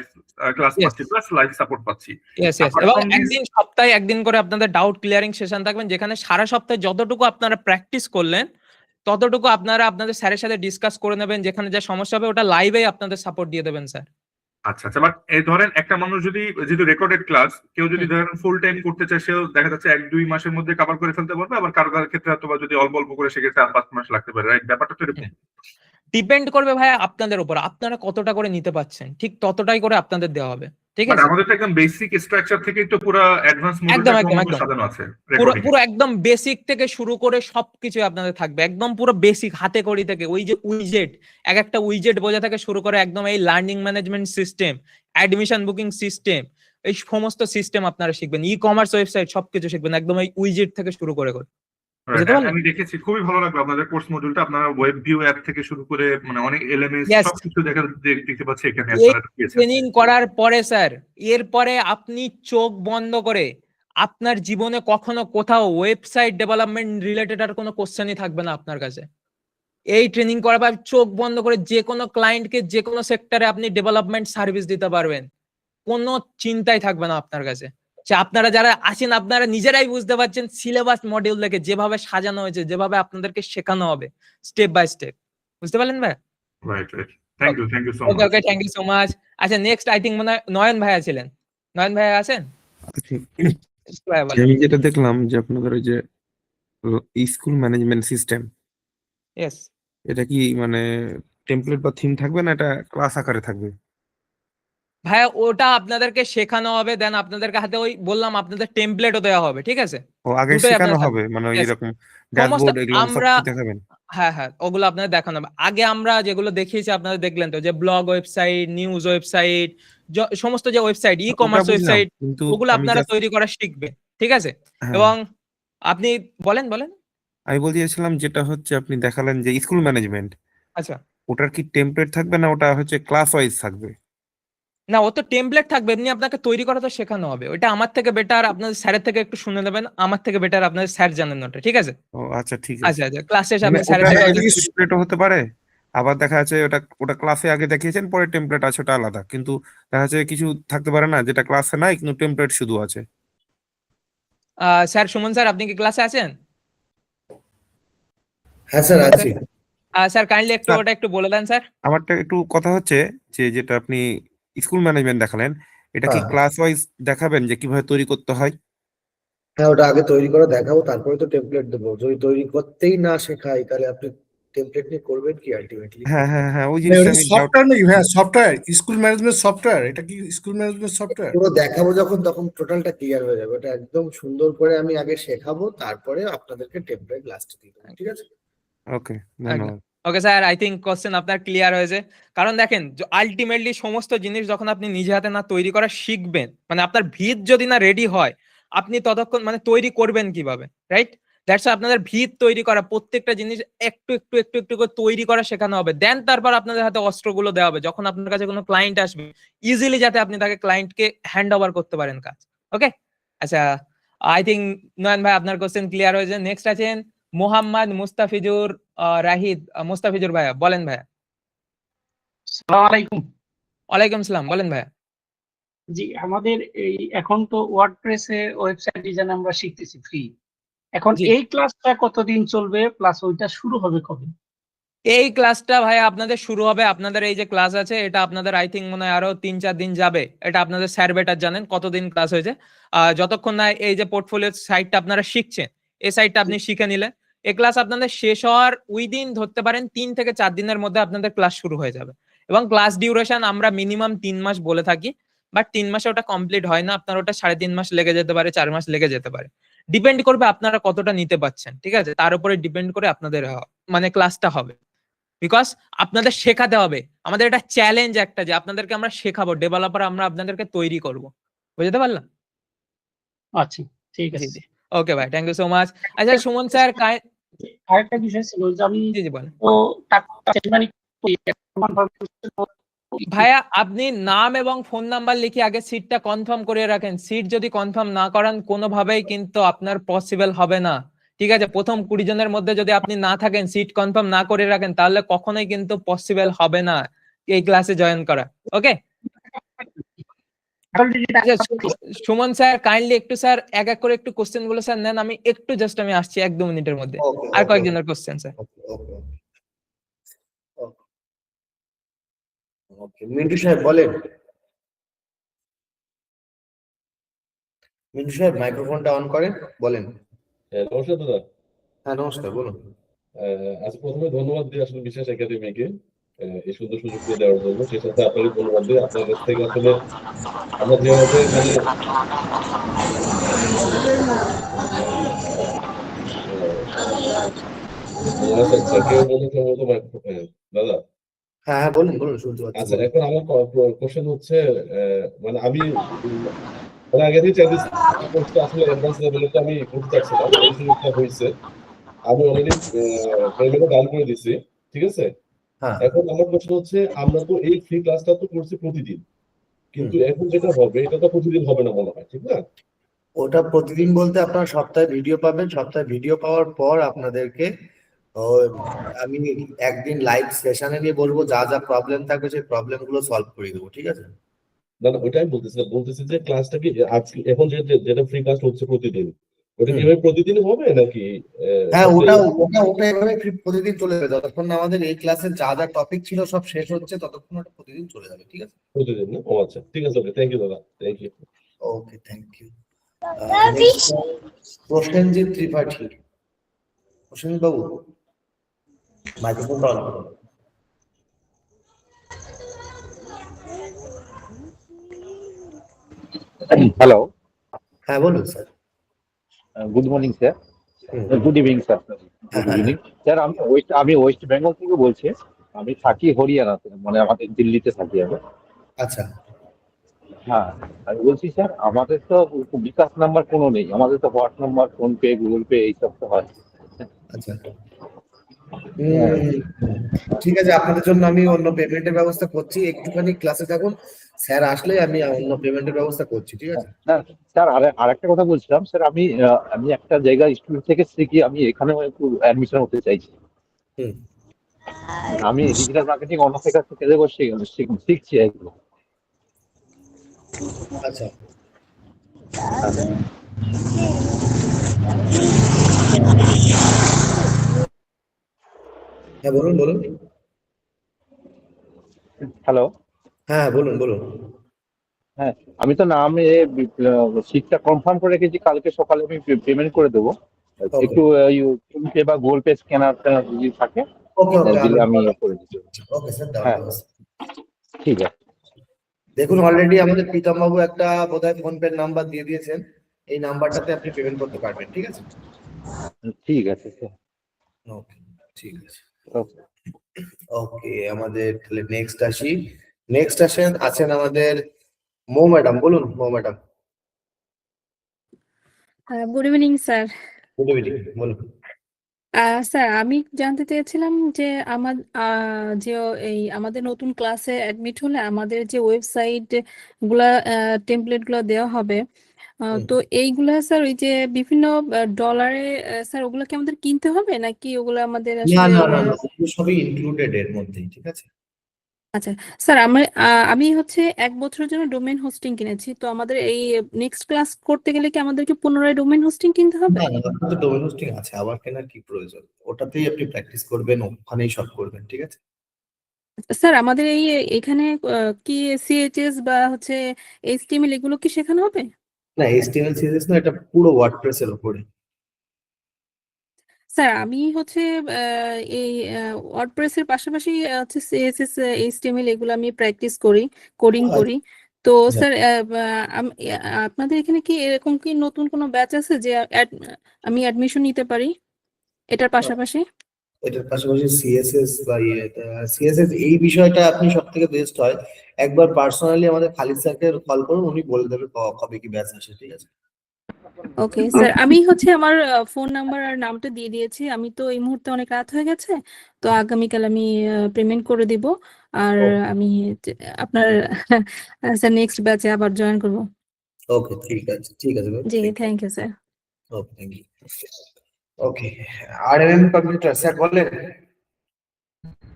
ক্লাস Yes. পাচ্ছি, প্লাস লাইভ সাপোর্ট পাচ্ছি। ইয়েস Apart এবং from this- একদিন সপ্তাহে একদিন করে আপনাদের ডাউট ক্লিয়ারিং সেশন থাকবেন, যেখানে সারা সপ্তাহে যতটুকু আপনারা প্র্যাকটিস করলেন ততটুকু আপনারা আপনাদের স্যারের সাথে ডিসকাস করে নেবেন, যেখানে যা সমস্যা হবে ওটা লাইভেই আপনাদের সাপোর্ট দিয়ে দেবেন স্যার। আচ্ছা আচ্ছা, বাট এই ধরেন একটা মানুষ যদি, যেহেতু রেকর্ডেড ক্লাস, কেউ যদি ধরেন ফুল টাইম করতে চায়, সেও দেখা যাচ্ছে 1-2 মাসের মধ্যে কভার করে ফেলতে পারবে, আবার কারো কারো ক্ষেত্রে অথবা যদি অল্প অল্প করে সেক্ষেত্রে 4-5 মাস লাগতে পারে, রাইট? ব্যাপারটা তো এরকম। ডিপেন্ড করবে ভাই আপনাদের উপর, আপনারা কতটা করে নিতে পারছেন, ঠিক ততটাই করে আপনাদের দেওয়া হবে, ঠিক বাট আছে? আমাদের তো একদম বেসিক স্ট্রাকচার থেকেই তো পুরো অ্যাডভান্স একদম মডেলটা একদম একদম সাজানো আছে পুরো রেকর্ডিং। পুরো একদম বেসিক থেকে শুরু করে সবকিছু আপনাদের থাকবে, একদম পুরো বেসিক হাতে কড়ি থেকে, ওই যে উইজেট, এক একটা উইজেট বোঝা থেকে শুরু করে একদম এই learning management system, admission booking system, এই সমস্ত সিস্টেম আপনারা শিখবেন, ই কমার্স ওয়েবসাইট সবকিছু শিখবেন, একদম এই উইজেট থেকে শুরু করে বুঝতে পারলেন? আমি দেখেছি, খুবই ভালো লাগলো আপনাদের কোর্স মডিউলটা। আপনারা ওয়েব ভিউ অ্যাপ থেকে শুরু করে মানে অনেক এলএমএস Yes. সবকিছু দেখতে পাচ্ছি এখানে এই আপনারা দিয়েছেন। ট্রেনিং করার পরে স্যার, এরপরে আপনি চোখ বন্ধ করে আপনার জীবনে কখনো কোথাও ওয়েবসাইট ডেভেলপমেন্ট রিলেটেড আর কোনো কোশ্চেনই থাকবে না আপনার কাছে। এই ট্রেনিং করার পর চোখ বন্ধ করে যে কোনো ক্লায়েন্টকে যে কোনো সেক্টরে আপনি ডেভেলপমেন্ট সার্ভিস দিতে পারবেন, কোনো চিন্তাই থাকবে না আপনার কাছে। আপনারা যারা আছেন আপনারা নিজেরাই বুঝতে পারছেন, সিলেবাস মডিউল দেখে যেভাবে সাজানো হয়েছে, যেভাবে আপনাদেরকে শেখানো হবে স্টেপ বাই স্টেপ, বুঝতে পারলেন ভাই? Right right, thank you so okay much. Okay, thank you so much. আচ্ছা নেক্সট আই থিঙ্ক মনে হয় নয়ন ভাই ছিলেন। নয়ন ভাই আছেন? ভাই বলেন। আমি যেটা দেখলাম যে আপনাদের ওই যে স্কুল ম্যানেজমেন্ট সিস্টেম, ইয়েস এটা কি মানে টেমপ্লেট বা থিম থাকবে না এটা ক্লাস আকারে থাকবে? ভাইয়া, ওটা আপনাদেরকে শেখানো হবে, দেন আপনাদেরকে হাতে ওই বললাম আপনাদের টেমপ্লেটও দেওয়া হবে, ঠিক আছে? ও আগে দুটোই শেখানো আপনার হবে মানে ওই Yes. এরকম সমস্ত ড্যাশবোর্ড এগুলো সব আমরা কিছু দেখাবেন? হ্যাঁ হ্যাঁ, ওগুলো আপনাদের দেখানো হবে। আগে আমরা যেগুলো দেখিয়েছি আপনারা দেখলেন তো, যে ব্লগ ওয়েবসাইট, নিউজ ওয়েবসাইট, সমস্ত যে ওয়েবসাইট, ই ওটা কমার্স বুঝলাম, ওয়েবসাইট, কিন্তু ওগুলো আমি আপনারা just- তৈরি করা শিখবেন, ঠিক আছে? হ্যাঁ, এবং আপনি বলেন বলেন। আমি বলতে চাইছিলাম যেটা হচ্ছে আপনি দেখালেন যে স্কুল ম্যানেজমেন্ট, আচ্ছা ওটার কি টেমপ্লেট থাকবে না ওটা হচ্ছে ক্লাস ওয়াইজ থাকবে? না, ও তো টেমপ্লেট থাকবে, এমনি আপনাকে তৈরি করা তো শেখানো হবে। ওটা আমার থেকে বেটার আপনাদের স্যারের থেকে একটু শুনে নেবেন, আমার থেকে বেটার আপনাদের স্যার জানেন ওটা, ঠিক আছে? ও আচ্ছা, ঠিক আছে। আচ্ছা আচ্ছা, ক্লাসে এসে মানে আপনি স্যারের ওটা থেকে টেমপ্লেটও হতে পারে, আবার দেখা যাচ্ছে ওটা ক্লাসে আগে দেখিয়েছেন পরে টেমপ্লেট আছে, ওটা আলাদা। কিন্তু দেখা যাচ্ছে কিছু থাকতে পারে না যেটা ক্লাসে নাই কিন্তু টেমপ্লেট শুধু আছে। স্যার সুমন স্যার, আপনি কি ক্লাসে আছেন? হ্যাঁ স্যার আছি। স্যার কাইন্ডলি একটু স্যার। ওটা একটু বলে দেন স্যার। আমারটা একটু কথা হচ্ছে যে যেটা আপনি স্কুল ম্যানেজমেন্ট দেখালেন, এটা কি হ্যাঁ। ক্লাস ওয়াইজ দেখাবেন যে কিভাবে তৈরি করতে হয়? হ্যাঁ, ওটা আগে তৈরি করে দেখাবো, তারপরে তো টেমপ্লেট দেবো। যদি তৈরি করতেই না শেখাই তাহলে আপনি টেমপ্লেট নিয়ে করবেন কি আলটিমেটলি? হ্যাঁ হ্যাঁ হ্যাঁ, ওই জিনিসটা আমি doubt- সফটওয়্যার নাকি? হ্যাঁ, সফটওয়্যার, স্কুল ম্যানেজমেন্ট সফটওয়্যার। এটা কি স্কুল ম্যানেজমেন্ট সফটওয়্যার? পুরো দেখাবো যখন, তখন টোটালটা ক্লিয়ার হয়ে যাবে। ওটা একদম সুন্দর করে আমি আগে শেখাবো, তারপরে আপনাদেরকে টেমপ্লেট লাস্টে দিয়ে দেবো, ঠিক আছে? ওকে, ধন্যবাদ। Okay sir, I think question আপনার ক্লিয়ার হয়েছে। কারণ দেখেন, আলটিমেটলি সমস্ত জিনিস যখন আপনি নিজে হাতে না তৈরি করা শিখবেন, মানে আপনার ভিত যদি না রেডি হয়, আপনি ততক্ষণ মানে তৈরি করবেন কিভাবে, রাইট? দ্যাটস আপনাদের ভিত তৈরি করা, প্রত্যেকটা জিনিস একটু একটু একটু একটু করে তৈরি করা শেখানো হবে, দেন তারপর আপনাদের হাতে অস্ত্রগুলো দেওয়া হবে, যখন আপনার কাছে কোনো ক্লায়েন্ট আসবে ইজিলি যাতে আপনি তাকে ক্লায়েন্টকে হ্যান্ড ওভার করতে পারেন কাজ। ওকে, আচ্ছা, আই থিঙ্ক নয়ন ভাই আপনার কোশ্চেন ক্লিয়ার হয়েছে। নেক্সট আছেন মোহাম্মদ মুস্তাফিজুর রাহিদ। মুস্তাফিজুর ভাইয়া বলেন ভাইয়া। সালাম আলাইকুম। ওয়ালাইকুম সালাম, বলেন ভাইয়া। জি, আমাদের এই এখন তো ওয়ার্ডপ্রেসে ওয়েবসাইট ডিজাইন আমরা শিখতেছি ফ্রি। এখন জি। এই ক্লাসটা কতদিন চলবে প্লাস ওইটা শুরু হবে কবে? এই ক্লাসটা ভাইয়া আপনাদের শুরু হবে, আপনাদের এই যে ক্লাস আছে এটা আপনাদের আই থিঙ্ক মনে হয় আরো 3-4 দিন যাবে। এটা আপনাদের স্যার বেটার জানেন কতদিন ক্লাস হয়েছে। যতক্ষণ না এই যে পোর্টফোলিও সাইটটা আপনারা শিখছেন, এই সাইটটা আপনি শিখে নিলে এই ক্লাস আপনাদের শেষ হওয়ার উইদিন ধরতে পারেন 3 থেকে 4 দিনের মধ্যে আপনাদের ক্লাস শুরু হয়ে যাবে। এবং ক্লাস ডিউরেশন আমরা মিনিমাম 3 মাস বলে থাকি, বাট 3 মাসে ওটা কমপ্লিট হয় না। আপনার ওটা 3.5 মাস লেগে যেতে পারে, 4 মাস লেগে যেতে পারে। ডিপেন্ড করবে আপনারা কতটা নিতে পারছেন, ঠিক আছে? তার উপরে ডিপেন্ড করে আপনাদের মানে ক্লাসটা হবে। বিকজ আপনাদের শেখাতে হবে, আমাদের এটা চ্যালেঞ্জ একটা যে আপনাদেরকে আমরা শেখাবো, ডেভেলপার আমরা আপনাদেরকে তৈরি করব। বুঝতে পারলাম? আচ্ছা, ঠিক জি আছে। জি, ওকে ভাই, থ্যাংক ইউ সো মাচ। আচ্ছা সুমন স্যার, আরেকটা বিষয় ছিল যে আমি জি জি বলেন তো টাকা সেখানে ভাইয়া। আপনি নাম এবং ফোন নাম্বার লিখে আগে সিটটা কনফার্ম করে রাখেন। সিট যদি কনফার্ম না করান কোনোভাবেই কিন্তু আপনার পসিবল হবে না, ঠিক আছে? প্রথম 20 জনের মধ্যে যদি আপনি না থাকেন, সিট কনফার্ম না করে রাখেন, তাহলে কখনোই কিন্তু পসিবল হবে না এই ক্লাসে জয়েন করা। ওকে? সুমন স্যার কাইন্ডলি একটু স্যার এক এক করে একটু কোশ্চেন গুলো স্যার নেন। আমি একটু জাস্ট আমি আসছি 1-2 মিনিটের মধ্যে। আর কয়েকজনের কোশ্চেন স্যার। ওকে, মিন্টু সাহেব বলেন। মিন্টু সাহেব মাইক্রোফোনটা অন করেন, বলেন। নমস্কার দাদা। হ্যাঁ নমস্কার, বলুন। আজ প্রথমে ধন্যবাদ দিই আসলে বিশ্বাস একাডেমিকে এই সুন্দর সুযোগ দিয়ে দেওয়ার জন্য। সেই সাথে আপনাকে ধন্যবাদ দিই। আপনার কাছ থেকে আসলে আমরা যেভাবে মানে কেউ বলতে দাদা। হ্যাঁ হ্যাঁ বলুন বলুন, শুনতে পাচ্ছি। আচ্ছা, এখন আমার কোশ্চেন হচ্ছে মানে আমি মানে আগে থেকে চাইছি কোর্সটা আসলে অ্যাডভান্স লেভেলে তো আমি করতে চাচ্ছিলাম, এই সুযোগটা হয়েছে। আমি অলরেডি পেমেন্টও ডান করে দিছি, ঠিক আছে? হ্যাঁ, এখন আমার প্রশ্ন হচ্ছে, আমরা তো এই ফ্রি ক্লাসটা তো করছি প্রতিদিন, কিন্তু এখন যেটা হবে এটা তো প্রতিদিন হবে না মনে হয়, ঠিক না? ওটা প্রতিদিন বলতে আপনারা সপ্তাহে ভিডিও পাবেন। সপ্তাহে ভিডিও পাওয়ার পর আপনাদেরকে আমি একদিন লাইভ সেশনে নিয়ে বলবো, যা যা প্রবলেম থাকবে সেই প্রবলেম গুলো সলভ করে দেবো, ঠিক আছে? না না, ওইটাই বলতেছি যে ক্লাসটা কি আজকে এখন যেটা ফ্রি ক্লাস হচ্ছে প্রতিদিন, ওটা কি এভাবে প্রতিদিন হবে নাকি? হ্যাঁ, ওটা এভাবে প্রতিদিন চলে যাবে। যতক্ষণ না আমাদের এই ক্লাসে যা যা টপিক ছিল সব শেষ হচ্ছে, ততক্ষণ ওটা প্রতিদিন চলে যাবে, ঠিক আছে? প্রতিদিন না? ও আচ্ছা, ঠিক আছে, ওকে, থ্যাংক ইউ দাদা, thank you. Okay, thank you. Prosenjit Tripathi. Prosenjit বাবু মাইক্রোফোনটা অন করুন। হ্যালো, হ্যাঁ বলুন sir. Good morning sir, good evening sir, good evening sir. আমি ওয়েস্ট বেঙ্গল থেকে বলছি। আমি থাকি হরিয়ানাতে, মানে আমাদের দিল্লিতে থাকি আমি। আচ্ছা, হ্যাঁ, আমি বলছি স্যার, আমাদের তো বিকাশ নাম্বার কোনো নেই, আমাদের তো হোয়াটস নাম্বার, ফোনপে, গুগল পে এইসব তো হয়। আচ্ছা। ঠিক আছে, আপনাদের জন্য আমি অন্য পেমেন্টের ব্যবস্থা করছি। একটুখানি ক্লাসে থাকুন, স্যার আসলে আমি অন্য পেমেন্টের ব্যবস্থা করছি, ঠিক আছে? না স্যার, আরেকটা কথা বলছিলাম স্যার, আমি একটা জায়গায় স্টুডেন্ট থেকে শিখি, আমি এখানেও একটু অ্যাডমিশন হতে চাইছি। আমি ডিজিটাল মার্কেটিং অন্য থেকে শিখছি একদম। আচ্ছা, হ্যাঁ বলুন বলুন। হ্যালো, হ্যাঁ বলুন বলুন। হ্যাঁ, আমি তো নামে সিটটা কনফার্ম করে রেখেছি, কালকে সকালে আমি পেমেন্ট করে দেবো। একটু ফোনপে বা গুগল পে স্ক্যানার যদি থাকে ওকে ওকে, দিলে আমি করে দিচ্ছি। ওকে স্যার, হ্যাঁ, ঠিক আছে। দেখুন অলরেডি আমাদের প্রীতম বাবু একটা বোধহয় ফোনপে নাম্বার দিয়ে দিয়েছেন। এই নাম্বারটাতে আপনি পেমেন্ট করতে পারবেন, ঠিক আছে? ঠিক আছে স্যার, ওকে, ঠিক আছে। ওকে। ওকে, আমাদের তাহলে নেক্সট আছেন আমাদের মৌ ম্যাডাম। বলুন Mou madam. Good evening sir. Good evening, বলুন। স্যার আমি জানতে চেয়েছিলাম যে আমাদের নতুন ক্লাসে অ্যাডমিট হলে আমাদের যে ওয়েবসাইট গুলা টেমপ্লেট গুলো দেওয়া হবে, তো এইগুলা স্যার ওই যে বিভিন্ন ডলারে স্যার ওগুলা কি আমাদের কিনতে হবে নাকি ওগুলা আমাদের না আসলে না না না, এগুলো সবই ইনক্লুডেড এর মধ্যেই, ঠিক আছে? আচ্ছা স্যার আমি হচ্ছে 1 বছরের জন্য ডোমেইন হোস্টিং কিনেছি, তো আমাদের এই নেক্সট ক্লাস করতে গেলে কি আমাদেরকে পুনরায় ডোমেইন হোস্টিং কিনতে হবে? না না, আপনার তো ডোমেন হোস্টিং আছে, আবার কেনার কি প্রয়োজন? ওটাতেই আপনি প্র্যাকটিস করবেন, ওখানেই সব করবেন, ঠিক আছে? স্যার আমাদের এখানে কি সিএইচএস বা হচ্ছে এইচটিএমএল এগুলো কি শেখানো হবে? না, HTML CSS না, এটা পুরো ওয়ার্ডপ্রেস এর উপরে। স্যার আমি হচ্ছে এই ওয়ার্ডপ্রেসের পাশাপাশি হচ্ছে সিএসএস এইচটিএমএল এগুলো আমি প্র্যাকটিস করি, কোডিং করি। তো আচ্ছা। স্যার আপনাদের এখানে কি এরকম কি নতুন কোনো ব্যাচ আছে যে আমি অ্যাডমিশন নিতে পারি এটার পাশাপাশি? এটার পাশাপাশি সিএসএস বা সিএসএস এই বিষয়টা আপনি সব থেকে বেস্ট হয় একবার পার্সোনালি আমাদের খালিদ স্যারকে কল করুন, উনি বলে দেবে কবে কি ব্যাচ আসে, ঠিক আছে? ওকে স্যার, আমি হচ্ছে আমার ফোন নাম্বার আর নামটা দিয়ে দিয়েছি। আমি তো এই মুহূর্তে অনেক রাত হয়ে গেছে, তো আগামীকাল আমি পেমেন্ট করে দিব। আর আমি আপনার স্যার নেক্সট ব্যাচে আবার জয়েন করব। ওকে, ঠিক আছে, ঠিক আছে জি thank you sir. Okay, thank you. Okay, RMM computer sir বলেন।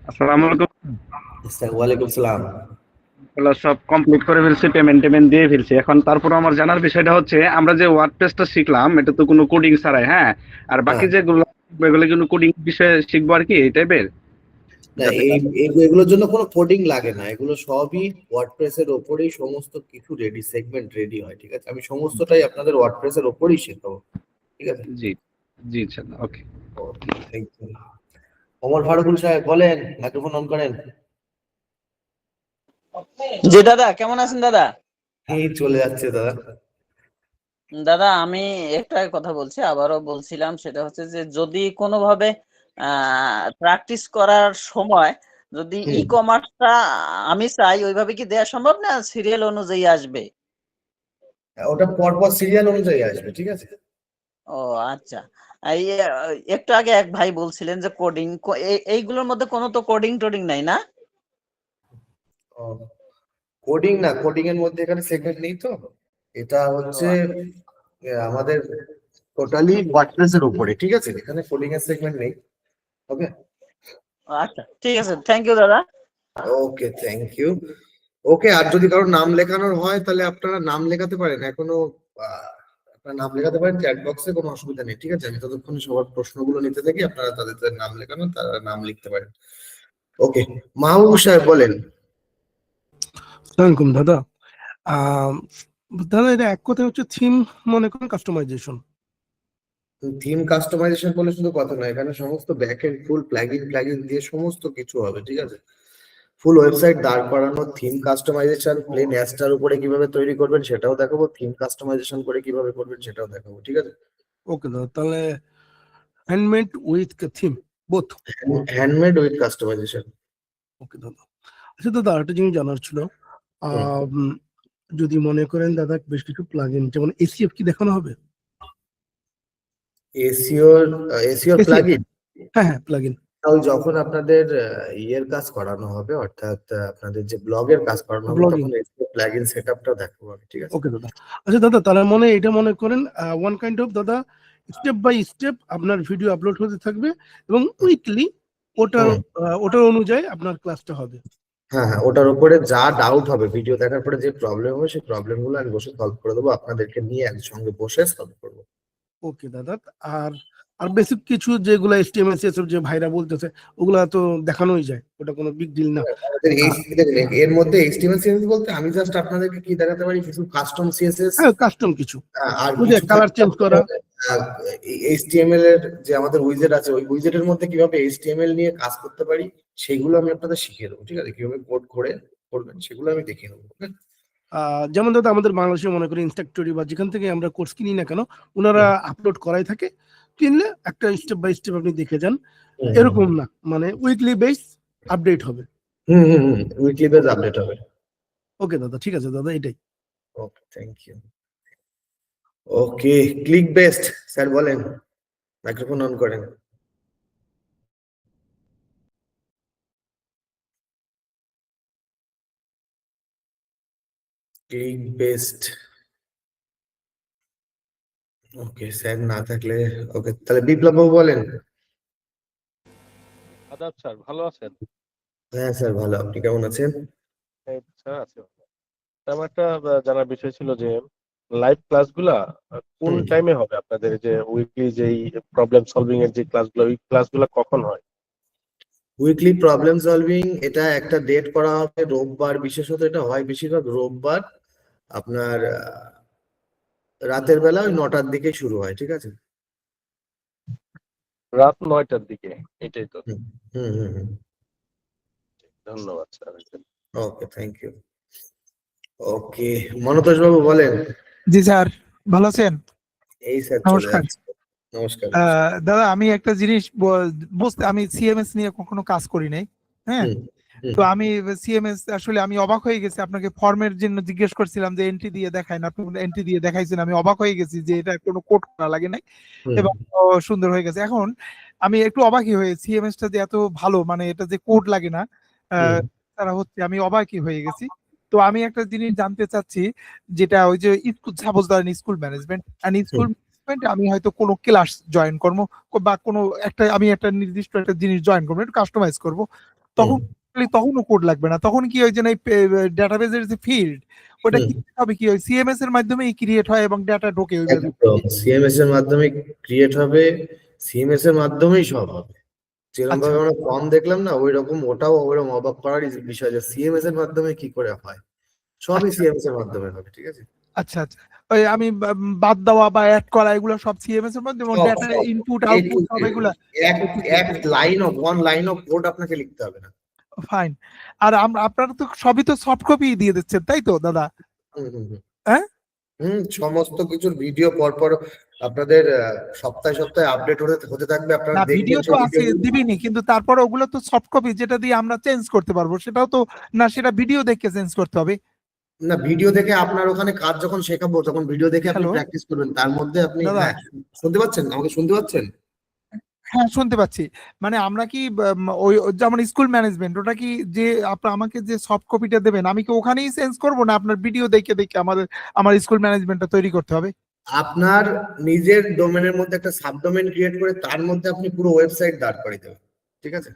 আসসালামু আলাইকুম। স্যার ওয়ালাইকুম সালাম। এগুলো সব কমপ্লিট করে ফেলছি, পেমেন্ট দিয়ে ফেলছি। এখন তারপর আমার জানার বিষয়টা হচ্ছে আমরা যে ওয়ার্ডপ্রেসটা শিখলাম এটা তো কোনো কোডিং ছাড়াই, হ্যাঁ? আর বাকি হ্যাঁ। যেগুলো এগুলো কিন্তু কোডিং বিষয়ে শিখবো আর কি, এই টাইপের। না, এগুলোর জন্য কোনো কোডিং লাগে না, এগুলো সবই ওয়ার্ডপ্রেস এর ওপরেই সমস্ত কিছু রেডি, সেগমেন্ট রেডি হয়, ঠিক আছে? আমি সমস্তটাই আপনাদের ওয়ার্ডপ্রেস এর ওপরেই শেখাবো, ঠিক আছে? জি জি sir, okay. Okay, thank you. Omar Farukul Saheb বলেন, মাইক্রোফোন অন করেন। জি দাদা, কেমন আছেন দাদা? এই চলে যাচ্ছে দাদা। দাদা আমি একটা কথা বলছি, আবারও বলছিলাম, সেটা হচ্ছে যে যদি কোনোভাবে প্র্যাকটিস করার সময় যদি ই কমার্সটা আমি চাই, ওইভাবে কি দেওয়া সম্ভব না সিরিয়াল অনুযায়ী আসবে? ওটা পরপর সিরিয়াল অনুযায়ী আসবে, ঠিক আছে? ও আচ্ছা। এই একটু আগে এক ভাই বলছিলেন যে কোডিং, এইগুলোর মধ্যে কোনো তো কোডিং টোডিং নাই না? কোডিং না, কোডিং এর মধ্যে এখানে সেগমেন্ট নেই তো। এটা হচ্ছে আমাদের টোটালি ওয়ার্ডপ্রেস এর উপরে, ঠিক আছে? এখানে কোডিং এর সেগমেন্ট নেই। ওকে, আচ্ছা ঠিক আছে, থ্যাংক ইউ দাদা। ওকে, থ্যাংক ইউ। ওকে, আর যদি কারোর নাম লেখানোর হয় তাহলে আপনারা নাম লেখাতে পারেন, এখনো আপনারা নাম লেখাতে পারেন চ্যাট বক্সে, কোনো অসুবিধা নেই, ঠিক আছে? আমি ততক্ষণ সবার প্রশ্নগুলো নিতে থাকি, আপনারা তাদের নাম লেখানো, তারা নাম লিখতে পারেন। ওকে, মাহবুব সাহেব বলেন। আসসালামাইকুম দাদা। দাদা এটা এক কথায় হচ্ছে থিম, মনে করেন কাস্টমাইজেশন। থিম কাস্টমাইজেশন বলে শুধু কথা নয়, এখানে সমস্ত ব্যাক এন্ড ফুল প্লাগইন দিয়ে সমস্ত কিছু হবে, ঠিক আছে? ফুল ওয়েবসাইট দাঁড় করানো, থিম কাস্টমাইজেশন, প্লেন অ্যাস্টার উপরে কিভাবে তৈরি করবেন সেটাও দেখাবো, থিম কাস্টমাইজেশন করে কিভাবে করবেন সেটাও দেখাবো, ঠিক আছে? ওকে দাদা, তাহলে handmade with theme both. Handmade with customization. Okay দাদা। আচ্ছা দাদা, আরেকটা জিনিস জানার ছিল, যদি মনে করেন দাদা বেশ কিছু প্লাগইন যেমন এসিএফ কি দেখানো হবে? এসিওর প্লাগইন? হ্যাঁ হ্যাঁ, প্লাগইন। তাহলে যখন আপনাদের ইয়ের কাজ করানো হবে, অর্থাৎ আপনাদের যে ব্লগের কাজ করানো হবে, তখন এসিওর প্লাগইন সেটআপটা দেখাবো আমি, ঠিক আছে? ওকে দাদা। আচ্ছা দাদা, তাহলে এটা মনে করেন ওয়ান কাইন্ড অফ দাদা স্টেপ বাই স্টেপ আপনার ভিডিও আপলোড হতে থাকবে এবং উইকলি ওটার অনুযায়ী আপনার ক্লাসটা হবে। হ্যাঁ হ্যাঁ, ওটার উপরে যা ডাউট হবে ভিডিও দেখার পরে, যে প্রবলেম হবে সেই প্রবলেম গুলো আমি বসে সলভ করে দেবো, আপনাদেরকে নিয়ে একসঙ্গে বসে সলভ করবো। ওকে দাদা। আর আর বেসিক কিছু যেগুলো HTML CSS যে ভাইরা বলতেছে ওগুলা তো দেখানোই যায়, ওটা কোনো বিগ ডিল না। এর মধ্যে HTML CSS বলতে আমি জাস্ট আপনাদেরকে কি দেখাতে পারি, কিছু কাস্টম CSS, হ্যাঁ কাস্টম কিছু, আর ওই যে কালার চেঞ্জ করা, HTML এর যে আমাদের উইজেট আছে, ওই উইজেটের মধ্যে কিভাবে HTML নিয়ে কাজ করতে পারি সেগুলো আমি আপনাদের শিখিয়ে দেবো, ঠিক আছে? কিভাবে কোড করে করবেন সেগুলো আমি দেখিয়ে দেবো। যেমন দাদা আমাদের বাংলাদেশে মনে করি ইনস্ট্রাক্টরি বা যেখান থেকে আমরা কোর্স কিনি না কেন, ওনারা আপলোড করাই থাকে, কিনলে একটা স্টেপ বাই স্টেপ আপনি দেখে যান, এরকম না, মানে উইকলি বেস আপডেট হবে। উইকলি বেস আপডেট হবে। ওকে দাদা, ঠিক আছে দাদা, এটাই। Okay, thank you. Okay, click best sir বলেন, মাইক্রোফোন অন করেন। ক্লিক বেস্ট ওকে, স্যার না থাকলে ওকে, তাহলে বিপ্লব বাবু বলেন। আদাব স্যার, ভালো আছেন? হ্যাঁ স্যার ভালো, আপনি কেমন আছেন? এই তো স্যার আছে। আমার একটা জানার বিষয় ছিল যে লাইভ ক্লাসগুলা কোন হুম। টাইমে হবে আপনাদের, যে উইকলি যেই প্রবলেম সলভিং এর যে ক্লাসগুলো, ওই ক্লাসগুলো কখন হয়? উইকলি প্রবলেম সলভিং এটা একটা ডেট করা হবে রোববার, বিশেষত এটা হয় বেশিরভাগ রোববার আপনার রাতের বেলা ওই 9টার দিকে শুরু হয়, ঠিক আছে? রাত 9টার দিকে, এটাই তো। হুম হুম হুম হুম। ধন্যবাদ স্যার। Okay, thank you. Okay, Montosh Babu বলেন। জি স্যার, ভালো আছেন? এই স্যার চলে নমস্কার। আসছে। নমস্কার। দাদা আমি একটা জিনিস বুঝতে, আমি সিএমএস নিয়ে কখনো কাজ করি নাই, হ্যাঁ। হুম হুম তো আমি সিএমএস আসলে আমি অবাক হয়ে গেছি, আপনাকে ফর্মের জন্য জিজ্ঞেস করছিলাম যে এন্ট্রি দিয়ে দেখায় না, আপনি এন্ট্রি দিয়ে দেখাইছেন, আমি অবাক হয়ে গেছি যে এটা কোনো কোড করা লাগে নাই হুম এবং সুন্দর হয়ে গেছে। এখন আমি একটু অবাকই হয়ে সিএমএস টা যে এত ভালো, মানে এটা যে কোড লাগে না হুম তারা হচ্ছে, আমি অবাকই হয়ে গেছি। তো আমি একটা জিনিস জানতে চাচ্ছি, যেটা ওই যে স্কুল, সাপোজ ধরেন স্কুল ম্যানেজমেন্ট, স্কুল ম্যানেজমেন্ট আমি হয়তো কোনো ক্লাস জয়েন করবো বা কোনো একটা, আমি একটা নির্দিষ্ট একটা জিনিস জয়েন করবো, একটু কাস্টমাইজ করবো, তখন তখনও কোড লাগবে না, তখন কি ওই যে ডাটাবেজের যে ফিল্ড, ওটা কি হবে, কি ওই সিএমএস এর মাধ্যমেই ক্রিয়েট হয় এবং ডাটা ঢোকে ওইভাবে? একদম সিএমএস এর মাধ্যমে ক্রিয়েট হবে, সিএমএস এর মাধ্যমেই সব হবে। যেরকম ভাবে আমরা ফর্ম দেখলাম না, ওই রকম ওটাও ওরকম অবাক করার বিষয় যে সিএমএস এর মাধ্যমে কি করে হয়, সবই সিএমএস এর মাধ্যমে হবে, ঠিক আছে? আচ্ছা আচ্ছা, ওই আমি বাদ দেওয়া বা অ্যাড করা এগুলো সব সিএমএস এর মধ্যে, সব ডাটা সব ইনপুট A to আউটপুট সব Z। এগুলা? এক এক ওয়ান লাইন অফ কোড আপনাকে লিখতে হবে না। ফাইন। আর আপনারা তো সবই তো সফট কপি দিয়ে দিচ্ছেন, তাই তো দাদা? হুম হুম হুম হ্যাঁ, সমস্ত কিছুর ভিডিও পরপর আপনাদের সপ্তাহে সপ্তাহে আপডেট হতে হতে থাকবে, আপনারা না দেখবেন ভিডিও তো সেই আছে ভিডিওগুলো। দিবিনি, কিন্তু তারপরে ওগুলো তো সফট কপি, যেটা দিয়ে আমরা চেঞ্জ করতে পারবো, সেটাও তো না, সেটা ভিডিও দেখে চেঞ্জ করতে হবে। না, ভিডিও দেখে আপনার ওখানে কাজ যখন শেখাবো তখন ভিডিও দেখে আপনি হ্যালো প্র্যাকটিস করবেন, তার মধ্যে আপনি দাদা, হ্যাঁ শুনতে পাচ্ছেন, আমাকে শুনতে পাচ্ছেন? হ্যাঁ শুনতে পাচ্ছি। মানে আমরা কি ওই যেমন স্কুল ম্যানেজমেন্ট, ওটা কি যে আমাকে যে সফট কপিটা দেবেন, আমি কি ওখানেই চেঞ্জ করবো, না আপনার ভিডিও দেখে দেখে আমার স্কুল ম্যানেজমেন্টটা তৈরি করতে হবে? আপনার নিজের ডোমেনের মধ্যে একটা সাবডোমেন ক্রিয়েট করে তার মধ্যে আপনি পুরো ওয়েবসাইট দাঁড় করিয়ে দেবেন, ঠিক আছে?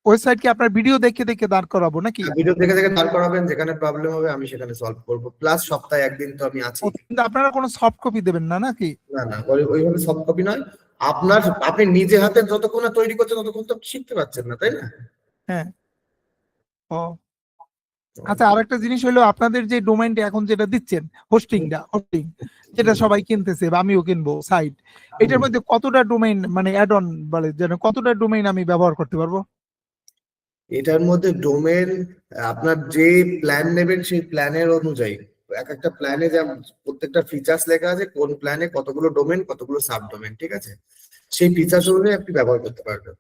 ওয়েবসাইট কি আপনার ভিডিও দেখে দেখে দাঁড় করাবো নাকি? ভিডিও দেখে দেখে দাঁড় করাবেন, যেখানে প্রবলেম হবে আমি সেখানে সলভ করবো, প্লাস সপ্তাহে একদিন তো আমি আছি। কিন্তু আপনারা কোনো সফট কপি দেবেন না নাকি? না না, ওইভাবে সফট কপি নয়। আপনি নিজে হাতে যতক্ষণ না তৈরি করছেন ততক্ষণ তো শিখতে পারছেন না, তাই না? হ্যাঁ। ও আচ্ছা, আরেকটা জিনিস হলো, আপনাদের যে ডোমেইনটা এখন যেটা দিচ্ছেন, হোস্টিং যেটা সবাই কিনতেছে বা আমিও কিনবো সাইট, এটার মধ্যে কতটা ডোমেইন, মানে অ্যাড অন বলে যেন, কতটা ডোমেইন আমি ব্যবহার করতে পারবো? এটার মধ্যে ডোমেন আপনার যে প্ল্যান নেবেন সেই প্ল্যানের অনুযায়ী, এক একটা প্ল্যানে যা প্রত্যেকটা ফিচার্স লেখা আছে, কোন প্ল্যানে কতগুলো ডোমেন কতগুলো সাব ডোমেন, ঠিক আছে? সেই ফিচার্স অনুযায়ী আপনি ব্যবহার করতে পারবেন।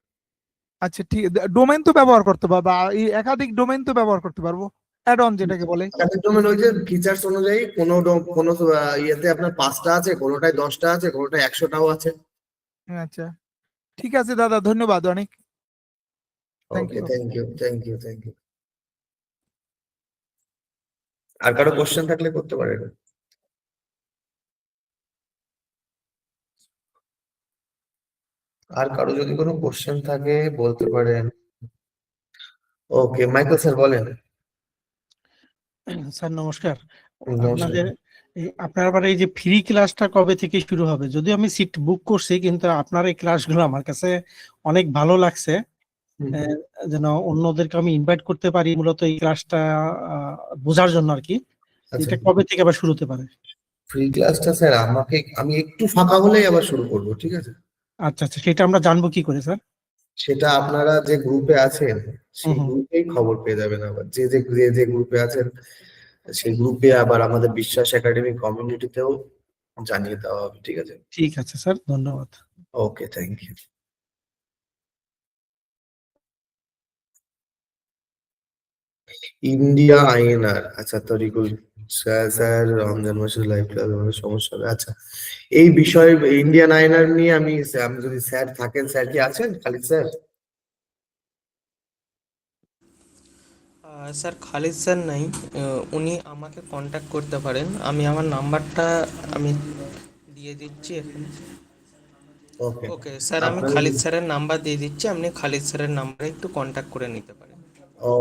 আচ্ছা ঠিক, ডোমেইন তো ব্যবহার করতে পারবো, বা এই একাধিক ডোমেইন তো ব্যবহার করতে পারবো, অ্যাড অন যেটাকে বলে। একাধিক ডোমেন ওই যে ফিচার্স অনুযায়ী, কোনো ইয়েতে আপনার 5টা আছে, কোনোটায় 10টা আছে, কোনোটায় 100টাও আছে। আচ্ছা ঠিক আছে দাদা, ধন্যবাদ অনেক। Thank okay, you. Thank you. আর কারো কোশ্চেন থাকলে করতে পারেন। আর কারো যদি কোনো কোশ্চেন থাকে বলতে পারেন। ওকে, মাইকেল স্যার বলেন। স্যার নমস্কার। নমস্কার। আপনাদের আপনার আবার এই যে ফ্রি ক্লাসটা কবে থেকে শুরু হবে? যদিও আমি সিট বুক করছি, কিন্তু আপনার এই ক্লাসগুলো আমার কাছে অনেক ভালো লাগছে। যেন অন্যদেরকে আমি ইনভাইট করতে পারি মূলত এই ক্লাসটা বোঝার জন্য আর কি। আচ্ছা, এটা কবে থেকে আবার শুরু হতে পারে? ফ্রি ক্লাসটা স্যার আমি একটু ফাঁকা হলেই আবার শুরু করব, ঠিক আছে? আচ্ছা আচ্ছা, সেটা আমরা জানবো কি করে স্যার? সেটা আপনারা যে গ্রুপে আছেন সেই গ্রুপেই খবর পেয়ে যাবেন, আবার যে গ্রুপে আছেন সেই গ্রুপে, আবার আমাদের বিশ্বাস একাডেমি কমিউনিটিতেও জানিয়ে দেওয়া হবে, ঠিক আছে? ঠিক আছে স্যার, ধন্যবাদ। ওকে, থ্যাংক ইউ। ইন্ডিয়া আইএনআর, আচ্ছা তরিকুল স্যার রমজান মাসের লাইভ ক্লাস সমস্যা হবে। আচ্ছা, এই বিষয়ে ইন্ডিয়ান আইএনআর নিয়ে আমি যদি স্যার থাকেন, স্যার কি আছেন Khalid sir? Sir Khalid sir নাই, উনি আমাকে কন্ট্যাক্ট করতে পারেন, আমি আমার নাম্বারটা আমি দিয়ে দিয়ে দিচ্ছি এখন। ওকে ওকে স্যার, আমি আপনার খালিদ স্যারের নাম্বার দিয়ে দিচ্ছি, আপনি খালিদ স্যারের নাম্বারে একটু কন্ট্যাক্ট করে নিতে পারেন।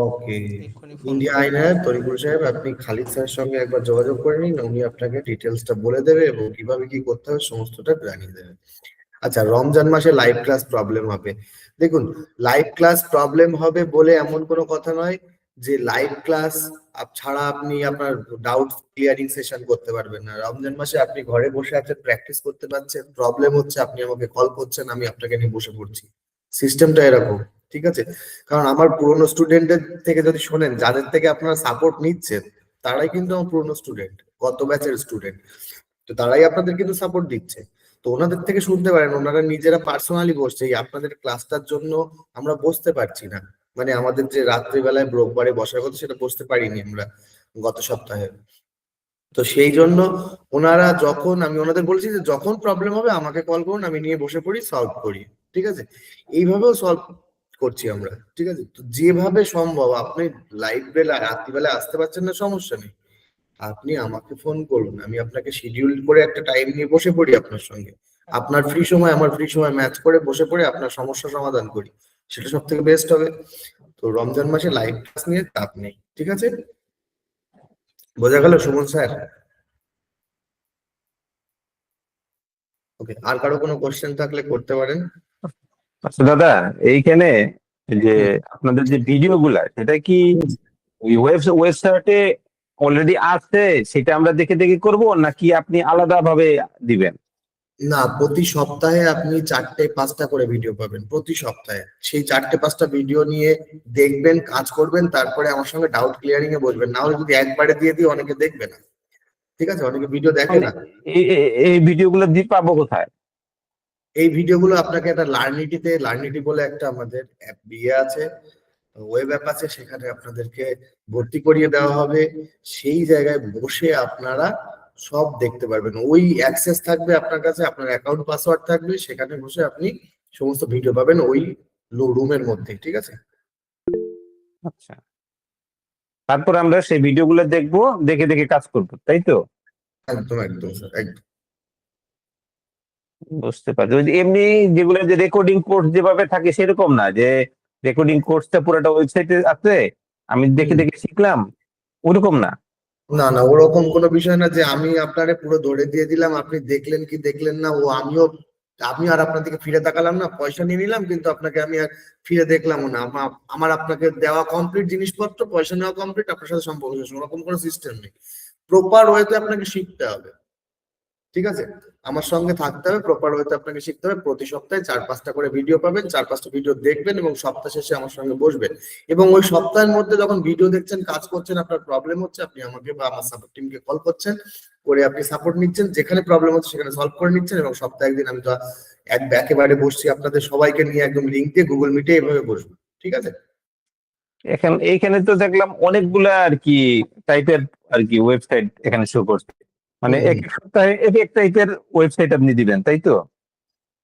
ওকে এক্ষুনি ফোন ইন্ডিয়া আইনার তরিকুল সাহেব, আপনি খালিদ স্যারের সঙ্গে একবার যোগাযোগ করে নিন, উনি আপনাকে ডিটেলসটা বলে দেবে এবং কিভাবে কি করতে হবে সমস্তটা জানিয়ে দেবে। আচ্ছা, রমজান মাসে লাইভ ক্লাস প্রবলেম হবে। দেখুন, লাইভ ক্লাস প্রবলেম হবে বলে এমন কোনো কথা নয় যে লাইভ ক্লাস ছাড়া আপনি আপনার ডাউট ক্লিয়ারিং সেশন করতে পারবেন না। রমজান মাসে আপনি ঘরে বসে আছেন, প্র্যাকটিস করতে পারছেন, প্রবলেম হচ্ছে আপনি আমাকে কল করছেন, আমি আপনাকে নিয়ে বসে পড়ছি। সিস্টেমটা এরকম, ঠিক আছে? কারণ আমার পুরনো স্টুডেন্টদের থেকে যদি শোনেন, যাদের থেকে আপনারা সাপোর্ট নিচ্ছেন তারাই কিন্তু আমার পুরনো স্টুডেন্ট, গত ব্যাচের স্টুডেন্ট, তো তারাই আপনাদের কিন্তু সাপোর্ট দিচ্ছে। তো ওনাদের থেকে শুনতে পারেন, ওনারা নিজেরা পার্সোনালি বসছে, এই আপনাদের ক্লাসটার জন্য আমরা বসতে পারছি না, মানে আমাদের যে রাত্রিবেলায় রোববারে বসার কথা সেটা বসতে পারিনি আমরা গত সপ্তাহে। তো সেই জন্য ওনারা যখন, আমি ওনাদের বলছি যে যখন প্রবলেম হবে আমাকে কল করুন, আমি নিয়ে বসে পড়ি, সলভ করি, ঠিক আছে? এইভাবেও সলভ করছি আমরা, ঠিক আছে? তো যেভাবে সম্ভব, আপনি লাইভ বেলা রাত্রিবেলা আসতে পারছেন না, সমস্যা নেই, আপনি আমাকে ফোন করুন, আমি আপনাকে শিডিউল করে একটা টাইম নিয়ে বসে পড়ি আপনার সঙ্গে, আপনার ফ্রি সময় আমার ফ্রি সময় ম্যাচ করে বসে পড়ে আপনার সমস্যা সমাধান করি, সেটা সব থেকে বেস্ট হবে। তো রমজান মাসে লাইভ ক্লাস নিয়ে চাপ নেই, ঠিক আছে? বোঝা গেল সুমন স্যার? ওকে, আর কারো কোনো কোশ্চেন থাকলে করতে পারেন। আচ্ছা দাদা, এইখানে যে আপনাদের যে ভিডিও গুলা, সেটা কি ওই ওয়েবসাইটে অলরেডি আছে, সেটা আমরা দেখে দেখে করবো নাকি আপনি আলাদা ভাবে দিবেন? না, প্রতি সপ্তাহে আপনি 4-5টা করে ভিডিও পাবেন প্রতি সপ্তাহে। সেই 4-5টা ভিডিও নিয়ে দেখবেন, কাজ করবেন, তারপরে আমার সঙ্গে ডাউট ক্লিয়ারিং এ বসবেন। না হলে যদি একবারে দিয়ে দিই অনেকে দেখবে না, ঠিক আছে? অনেকে ভিডিও দেখে না। এই ভিডিওগুলো পাবো কোথায়? এই ভিডিওগুলো আপনাকে একটা লার্নিটি বলে একটা আমাদের অ্যাপ আছে, ওয়েব অ্যাপ আছে, সেখানে আপনাদেরকে ভর্তি করিয়ে দেওয়া হবে। সেই জায়গায় বসে আপনারা সব দেখতে পারবেন, ওই অ্যাক্সেস থাকবে আপনার কাছে, আপনার অ্যাকাউন্ট পাসওয়ার্ড থাকবে, সেখানে বসে আপনি সমস্ত ভিডিও পাবেন ওই রুমের মধ্যে, ঠিক আছে? আচ্ছা, তারপর আমরা সেই ভিডিওগুলো দেখবো, দেখে দেখে কাজ করবো, তাই তো? একদম একদম স্যার, একদম। বুঝতে পারছি। ওই যে এমনি যেগুলো যে রেকর্ডিং কোর্স যেভাবে থাকে সেরকম না, যে রেকর্ডিং কোর্সটা পুরোটা ওয়েবসাইটে আছে, আমি দেখে দেখে শিখলাম, ওরকম না? না না, ওরকম কোনো বিষয় না যে আমি আপনারে পুরো ধরে দিয়ে দিলাম, আপনি দেখলেন কি দেখলেন না, ও আমি আর আপনার দিকে ফিরে তাকালাম না, পয়সা নিয়ে নিলাম, কিন্তু আপনাকে আমি আর ফিরে দেখলামও না। আমার আপনাকে দেওয়া কমপ্লিট জিনিসপত্র, পয়সা নেওয়া কমপ্লিট, আপনার সাথে সম্পর্ক শেষ, ওরকম কোনো সিস্টেম নেই। প্রপার ওয়েতে আপনাকে শিখতে হবে, ঠিক আছে? আমার সঙ্গে থাকতে হবে, প্রপার ওয়েতে আপনাকে শিখতে হবে। প্রতি সপ্তাহে 4-5টা করে ভিডিও পাবেন, 4-5টা ভিডিও দেখবেন এবং সপ্তাহ শেষে আমার সঙ্গে বসবেন। এবং ওই সপ্তাহের মধ্যে যখন ভিডিও দেখছেন, কাজ করছেন, আপনার প্রবলেম হচ্ছে, আপনি আমাকে বা আমার সাপোর্ট টিমকে কল করছেন, করে আপনি সাপোর্ট নিচ্ছেন, যেখানে প্রবলেম হচ্ছে সেখানে সলভ করে নিচ্ছেন। এবং সপ্তাহে একদিন আমি তো একেবারে বসছি আপনাদের সবাইকে নিয়ে, একদম লিঙ্ক দিয়ে গুগল মিটে এইভাবে বসবো, ঠিক আছে? এইখানে তো দেখলাম অনেকগুলা আর কি টাইপের আর কি ওয়েবসাইট এখানে শো করছে, মানে এক এক সপ্তাহে এক এক টাইপের ওয়েবসাইট আপনি দিবেন, তাই তো?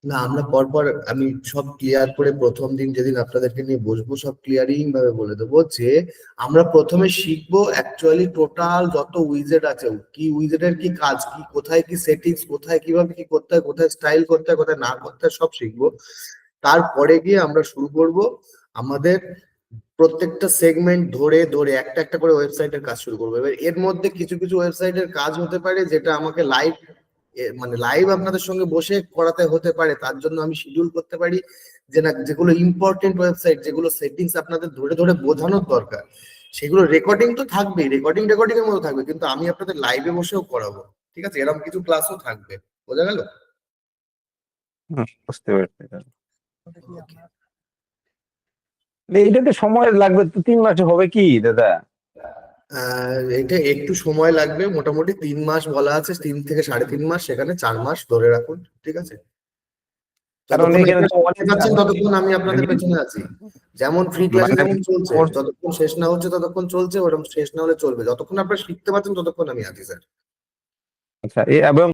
না, আমরা পরপর আমি সব ক্লিয়ার করে প্রথম দিন যেদিন আপনাদেরকে নিয়ে বসবো, সব ক্লিয়ারিং ভাবে বলে দেবো যে আমরা প্রথমে শিখবো অ্যাকচুয়ালি টোটাল যত উইজেট আছে, কি উইজেটের কি কাজ, কি কোথায় কি সেটিংস, কোথায় কিভাবে কি করতে হয়, কোথায় স্টাইল করতে হয়, কোথায় না করতে হয়, সব শিখবো। তারপরে গিয়ে আমরা শুরু করব আমাদের প্রত্যেকটা সেগমেন্ট ধরে ধরে একটা একটা করে ওয়েবসাইটের কাজ শুরু করবো। এবার এর মধ্যে কিছু কিছু ওয়েবসাইটের কাজ হতে পারে যেটা আমাকে লাইভ আপনাদের সঙ্গে বসে করাতে হতে পারে, তার জন্য আমি শিডিউল করতে পারি যে না, যেগুলো ইম্পর্টেন্ট ওয়েবসাইট, যেগুলো সেটিংস আপনাদের ধরে ধরে বোঝানোর দরকার, সেগুলো রেকর্ডিং তো থাকবেই, রেকর্ডিং এর মতো থাকবে, কিন্তু আমি আপনাদের লাইভে বসেও করাবো, ঠিক আছে? এরকম কিছু ক্লাসও থাকবে, বোঝা গেল? বুঝতে পারছি। এইটাতে সময় লাগবে তো, 3 মাসে হবে কি দাদা? এটা একটু সময় লাগবে, মোটামুটি 3 মাস বলা আছে, 3 থেকে 3.5 মাস, সেখানে 4 মাস ধরে রাখুন, ঠিক আছে? কারণ এখানে তো ততক্ষণ আমি আপনাদের পেছনে আছি। যেমন ফ্রি ক্লাসে যেমন চলছে, যতক্ষণ শেষ না হচ্ছে ততক্ষণ চলছে, ওরকম শেষ না হলে চলবে, যতক্ষণ আপনারা শিখতে পারছেন ততক্ষণ আমি আছি স্যার। আচ্ছা, এবং